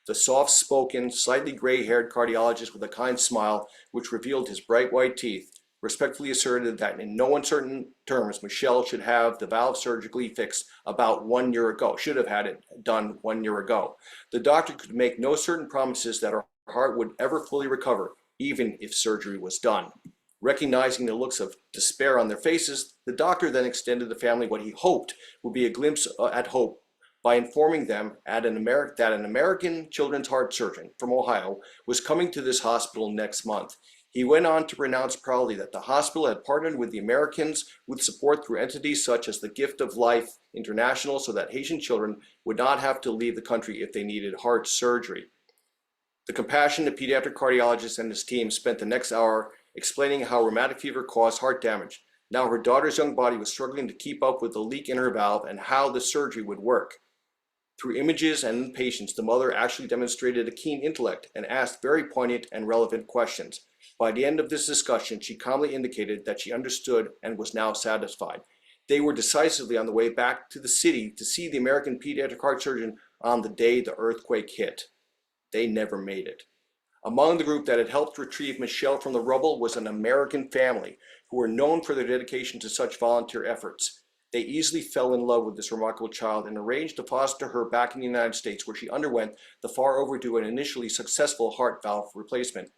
The soft-spoken, slightly gray-haired cardiologist with a kind smile, which revealed his bright white teeth, respectfully asserted that in no uncertain terms, Michelle should have the valve surgically fixed about 1 year ago, should have had it done 1 year ago. The doctor could make no certain promises that her heart would ever fully recover, even if surgery was done. Recognizing the looks of despair on their faces, the doctor then extended the family what he hoped would be a glimpse at hope by informing them that an American children's heart surgeon from Ohio was coming to this hospital next month. He went on to pronounce proudly that the hospital had partnered with the Americans with support through entities such as the Gift of Life International so that Haitian children would not have to leave the country if they needed heart surgery. The compassionate pediatric cardiologist and his team spent the next hour explaining how rheumatic fever caused heart damage. Now her daughter's young body was struggling to keep up with the leak in her valve and how the surgery would work. Through images and patients, the mother actually demonstrated a keen intellect and asked very poignant and relevant questions. By the end of this discussion, she calmly indicated that she understood and was now satisfied. They were decisively on the way back to the city to see the American pediatric heart surgeon on the day the earthquake hit. They never made it. Among the group that had helped retrieve Michelle from the rubble was an American family who were known for their dedication to such volunteer efforts. They easily fell in love with this remarkable child and arranged to foster her back in the United States, where she underwent the far overdue and initially successful heart valve replacement.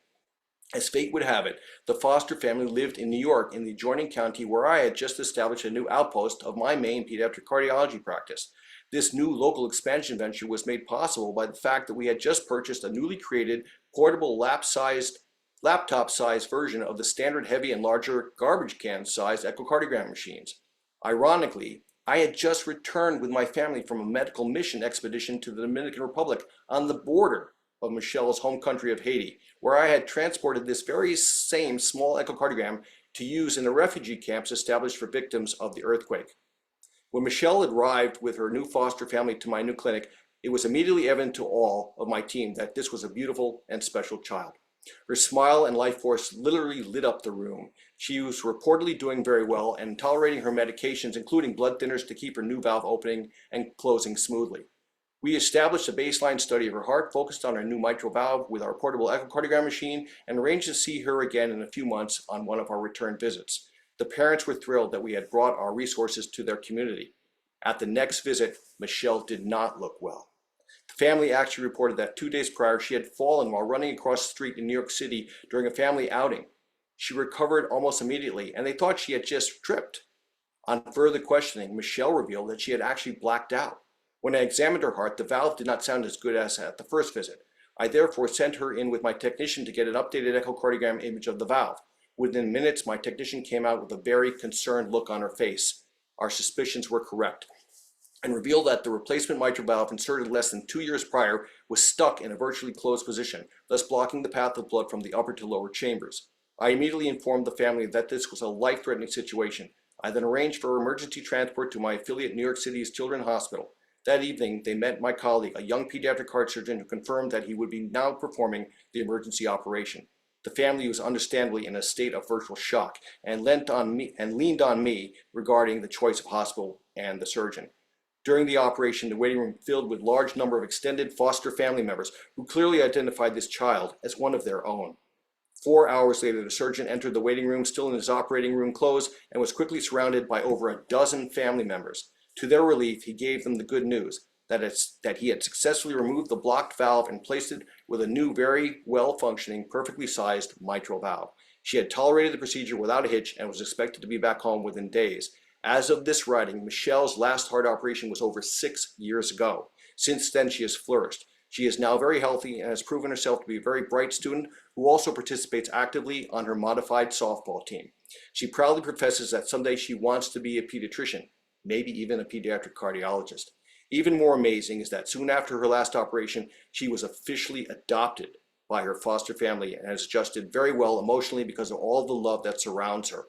As fate would have it, the Foster family lived in New York in the adjoining county where I had just established a new outpost of my main pediatric cardiology practice. This new local expansion venture was made possible by the fact that we had just purchased a newly created portable laptop-sized version of the standard heavy and larger garbage can-sized echocardiogram machines. Ironically, I had just returned with my family from a medical mission expedition to the Dominican Republic on the border of Michelle's home country of Haiti, where I had transported this very same small echocardiogram to use in the refugee camps established for victims of the earthquake. When Michelle arrived with her new foster family to my new clinic, it was immediately evident to all of my team that this was a beautiful and special child. Her smile and life force literally lit up the room. She was reportedly doing very well and tolerating her medications, including blood thinners to keep her new valve opening and closing smoothly. We established a baseline study of her heart, focused on her new mitral valve with our portable echocardiogram machine, and arranged to see her again in a few months on one of our return visits. The parents were thrilled that we had brought our resources to their community. At the next visit, Michelle did not look well. The family actually reported that 2 days prior, she had fallen while running across the street in New York City during a family outing. She recovered almost immediately, and they thought she had just tripped. On further questioning, Michelle revealed that she had actually blacked out. When I examined her heart, the valve did not sound as good as at the first visit. I therefore sent her in with my technician to get an updated echocardiogram image of the valve. Within minutes, my technician came out with a very concerned look on her face. Our suspicions were correct, and revealed that the replacement mitral valve inserted less than 2 years prior was stuck in a virtually closed position, thus blocking the path of blood from the upper to lower chambers. I immediately informed the family that this was a life-threatening situation. I then arranged for emergency transport to my affiliate New York City's Children's Hospital. That evening, they met my colleague, a young pediatric heart surgeon, who confirmed that he would be now performing the emergency operation. The family was understandably in a state of virtual shock and leaned on me regarding the choice of hospital and the surgeon. During the operation, the waiting room filled with a large number of extended foster family members who clearly identified this child as one of their own. 4 hours later, the surgeon entered the waiting room still in his operating room clothes and was quickly surrounded by over a dozen family members. To their relief, he gave them the good news that he had successfully removed the blocked valve and placed it with a new, very well-functioning, perfectly sized mitral valve. She had tolerated the procedure without a hitch and was expected to be back home within days. As of this writing, Michelle's last heart operation was over 6 years ago. Since then, she has flourished. She is now very healthy and has proven herself to be a very bright student who also participates actively on her modified softball team. She proudly professes that someday she wants to be a pediatrician, maybe even a pediatric cardiologist. Even more amazing is that soon after her last operation, she was officially adopted by her foster family and has adjusted very well emotionally because of all the love that surrounds her.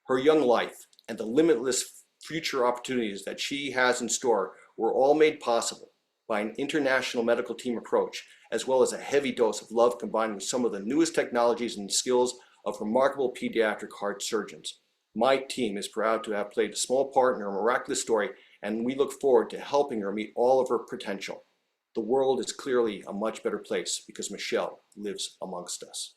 Her young life and the limitless future opportunities that she has in store were all made possible by an international medical team approach, as well as a heavy dose of love combined with some of the newest technologies and skills of remarkable pediatric heart surgeons. My team is proud to have played a small part in her miraculous story, and we look forward to helping her meet all of her potential. The world is clearly a much better place because Michelle lives amongst us.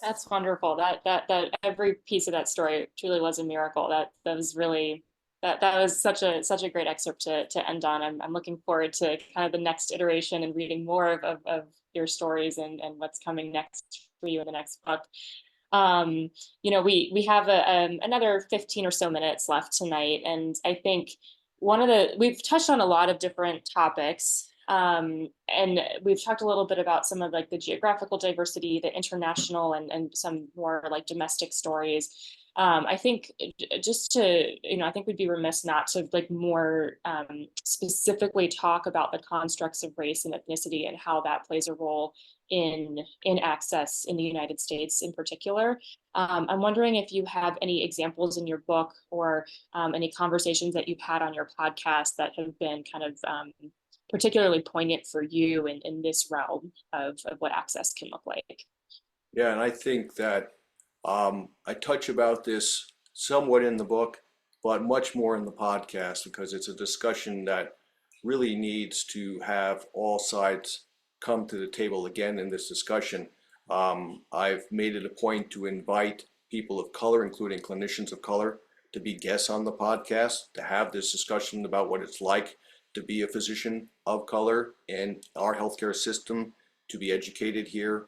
That's wonderful. That every piece of that story truly was a miracle. That was really that was such a great excerpt to end on. I'm looking forward to kind of the next iteration and reading more of your stories and what's coming next for you in the next book. We have another 15 or so minutes left tonight, and I think we've touched on a lot of different topics. And we've talked a little bit about some of like the geographical diversity, the international and some more like domestic stories. I think just to, I think we'd be remiss not to like more specifically talk about the constructs of race and ethnicity and how that plays a role in access in the United States in particular. I'm wondering if you have any examples in your book or any conversations that you've had on your podcast that have been kind of particularly poignant for you in this realm of what access can look like. Yeah, and I think that I touch about this somewhat in the book, but much more in the podcast because it's a discussion that really needs to have all sides come to the table again in this discussion. I've made it a point to invite people of color, including clinicians of color, to be guests on the podcast, to have this discussion about what it's like to be a physician of color in our healthcare system, to be educated here,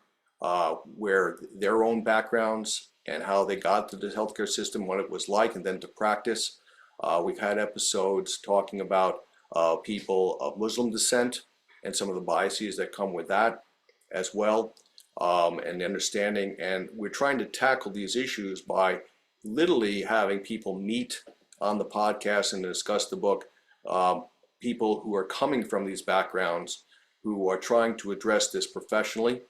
where their own backgrounds and how they got to the healthcare system, what it was like, and then to practice. We've had episodes talking about people of Muslim descent and some of the biases that come with that as well, and the understanding. And we're trying to tackle these issues by literally having people meet on the podcast and discuss the book, people who are coming from these backgrounds, who are trying to address this professionally.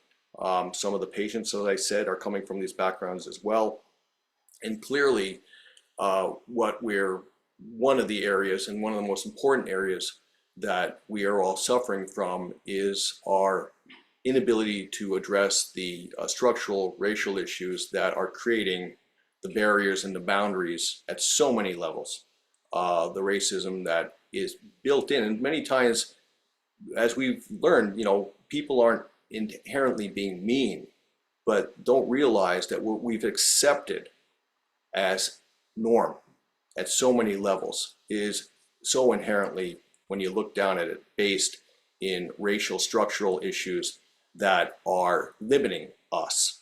Some of the patients, as I said, are coming from these backgrounds as well. And clearly, one of the areas and one of the most important areas that we are all suffering from is our inability to address the structural racial issues that are creating the barriers and the boundaries at so many levels. The racism that is built in, and many times, as we've learned, people aren't inherently being mean, but don't realize that what we've accepted as norm at so many levels is so inherently, when you look down at it, based in racial structural issues that are limiting us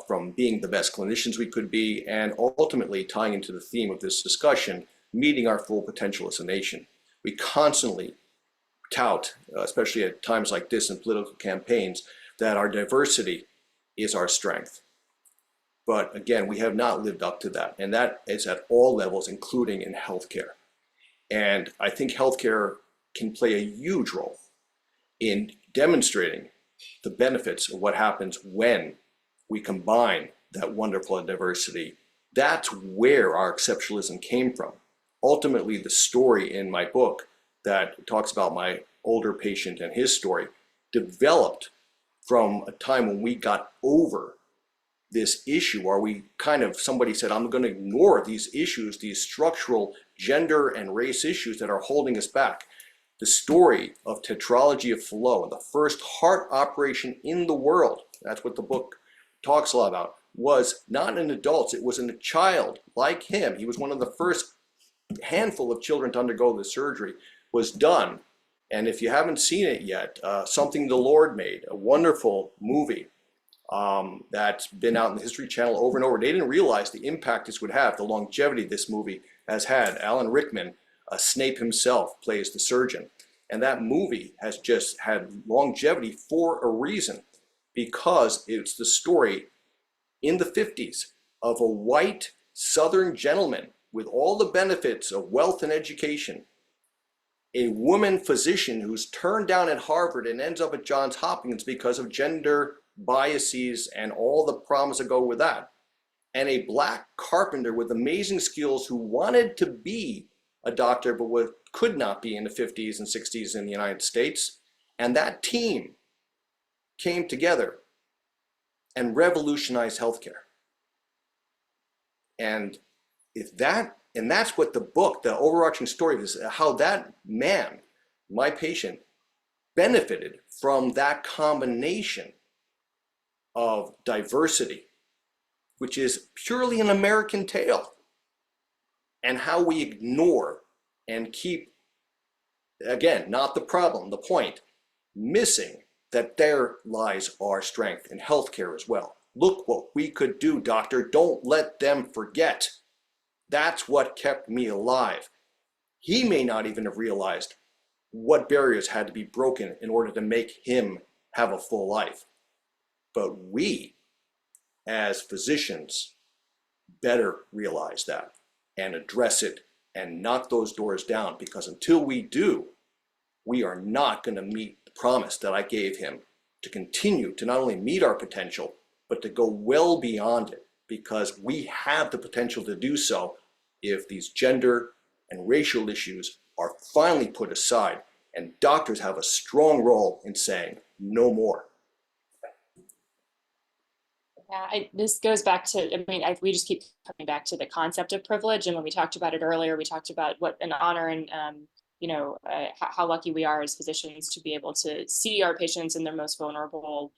from being the best clinicians we could be, and ultimately tying into the theme of this discussion, meeting our full potential as a nation. We constantly tout, especially at times like this in political campaigns, that our diversity is our strength. But again, we have not lived up to that. And that is at all levels, including in healthcare. And I think healthcare can play a huge role in demonstrating the benefits of what happens when we combine that wonderful diversity. That's where our exceptionalism came from. Ultimately, the story in my book that talks about my older patient and his story developed from a time when we got over this issue, or somebody said, I'm going to ignore these issues, these structural gender and race issues that are holding us back. The story of tetralogy of Fallot, the first heart operation in the world, that's what the book talks a lot about, was not in adults, it was in a child like him. He was one of the first handful of children to undergo the surgery, was done. And if you haven't seen it yet, Something the Lord Made, a wonderful movie that's been out in the History Channel over and over. They didn't realize the impact this would have, the longevity this movie has had. Alan Rickman, Snape himself, plays the surgeon. And that movie has just had longevity for a reason, because it's the story in the 50s of a white Southern gentleman with all the benefits of wealth and education, a woman physician who's turned down at Harvard and ends up at Johns Hopkins because of gender biases and all the problems that go with that, and a black carpenter with amazing skills who wanted to be a doctor but could not be in the 50s and 60s in the United States. And that team came together and revolutionized healthcare. And that's what the book, the overarching story is, how that man, my patient, benefited from that combination of diversity, which is purely an American tale, and how we ignore and keep, again, not the problem, the point, missing that there lies our strength in healthcare as well. Look what we could do, doctor. Don't let them forget. That's what kept me alive. He may not even have realized what barriers had to be broken in order to make him have a full life. But we, as physicians, better realize that and address it and knock those doors down, because until we do, we are not going to meet the promise that I gave him to continue to not only meet our potential, but to go well beyond it, because we have the potential to do so if these gender and racial issues are finally put aside and doctors have a strong role in saying no more. Yeah, this goes back to, we just keep coming back to the concept of privilege. And when we talked about it earlier, we talked about what an honor and, how lucky we are as physicians to be able to see our patients in their most vulnerable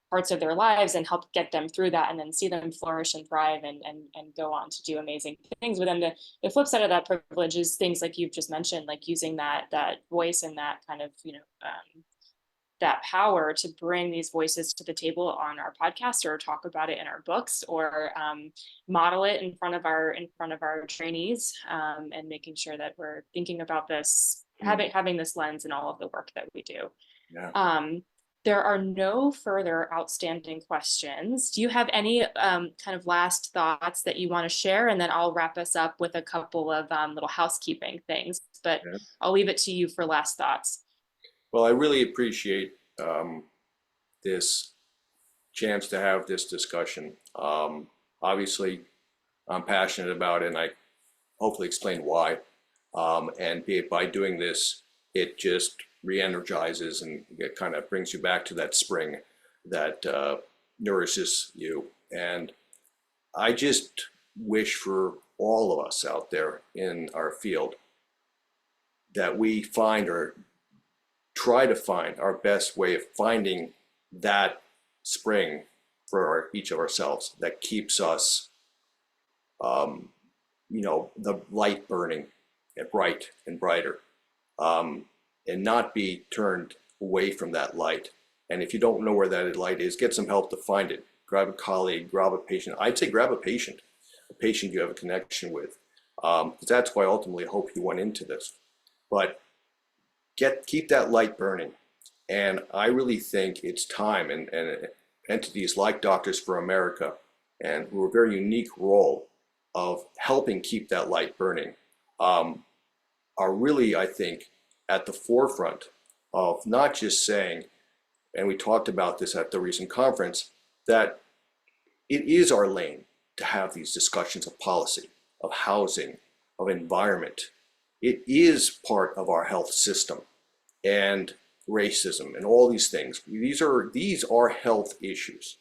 parts of their lives and help get them through that, and then see them flourish and thrive and go on to do amazing things. But then the flip side of that privilege is things like you've just mentioned, like using that voice and that kind of, that power to bring these voices to the table on our podcast, or talk about it in our books, or model it in front of our trainees, and making sure that we're thinking about this, having this lens in all of the work that we do. Yeah. there are no further outstanding questions, do you have any kind of last thoughts that you want to share? And then I'll wrap us up with a couple of little housekeeping things, but Yeah. I'll leave it to you for last thoughts. Well, I really appreciate this chance to have this discussion. Obviously, I'm passionate about it, and I hopefully explain why. And by doing this, it just re-energizes and it kind of brings you back to that spring that nourishes you. And I just wish for all of us out there in our field that we find or try to find our best way of finding that spring for each of ourselves that keeps us, the light burning and bright and brighter, and not be turned away from that light. And if you don't know where that light is, get some help to find it. Grab a colleague, grab a patient. I'd say grab a patient you have a connection with, because that's why ultimately I hope you went into this. But keep that light burning. And I really think it's time, and entities like Doctors for America, and who have a very unique role of helping keep that light burning, are really, I think, at the forefront of not just saying, and we talked about this at the recent conference, that it is our lane to have these discussions of policy, of housing, of environment. It is part of our health system, and racism and all these things. These are health issues.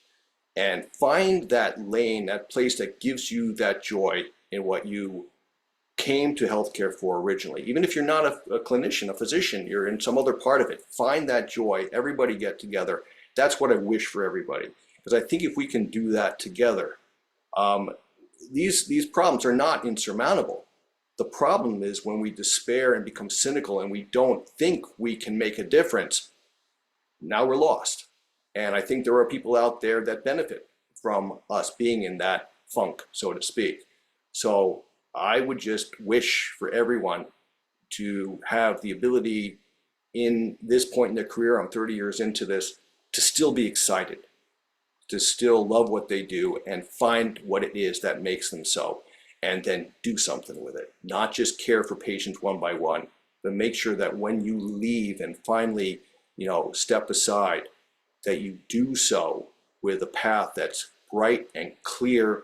And find that lane, that place that gives you that joy in what you came to healthcare for originally. Even if you're not a clinician, a physician, you're in some other part of it. Find that joy. Everybody get together. That's what I wish for everybody. Because I think if we can do that together, these problems are not insurmountable. The problem is when we despair and become cynical and we don't think we can make a difference, now we're lost. And I think there are people out there that benefit from us being in that funk, so to speak. So I would just wish for everyone to have the ability in this point in their career, I'm 30 years into this, to still be excited, to still love what they do and find what it is that makes them so, and then do something with it. Not just care for patients one by one, but make sure that when you leave and finally, step aside, that you do so with a path that's bright and clear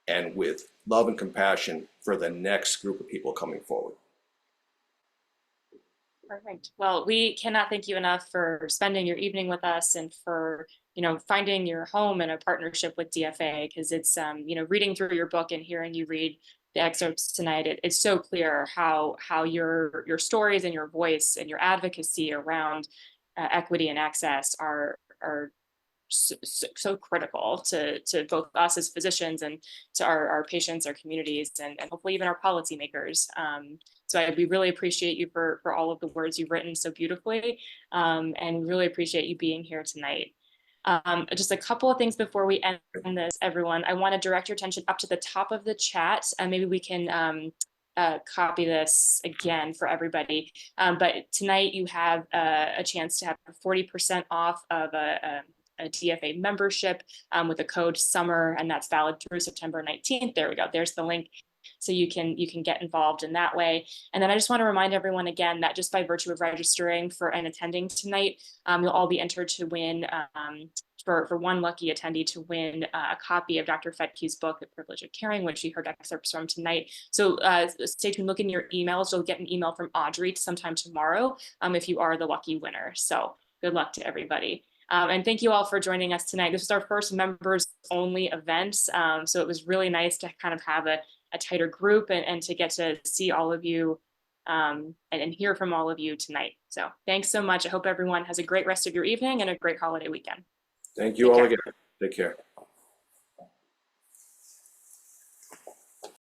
and with love and compassion for the next group of people coming forward. Perfect. Well, we cannot thank you enough for spending your evening with us and for, finding your home in a partnership with DFA, because it's, reading through your book and hearing you read the excerpts tonight, it's so clear how your stories and your voice and your advocacy around equity and access are so critical to both us as physicians and to our patients, our communities, and hopefully even our policymakers. So we really appreciate you for all of the words you've written so beautifully, and really appreciate you being here tonight. Just a couple of things before we end this, everyone. I want to direct your attention up to the top of the chat, and maybe we can copy this again for everybody. But tonight you have a chance to have 40% off of a DFA membership with the code SUMMER, and that's valid through September 19th. There we go. There's the link. So you can get involved in that way. And then I just want to remind everyone again that just by virtue of registering for and attending tonight, you'll all be entered to win, for one lucky attendee to win a copy of Dr. Fethke's book, The Privilege of Caring, which you heard excerpts from tonight. So stay tuned, look in your emails. You'll get an email from Audrey sometime tomorrow if you are the lucky winner. So good luck to everybody. And thank you all for joining us tonight. This was our first members only event. So it was really nice to kind of have a tighter group and to get to see all of you and hear from all of you tonight. So thanks so much. I hope everyone has a great rest of your evening and a great holiday weekend. Thank you all again. Take care.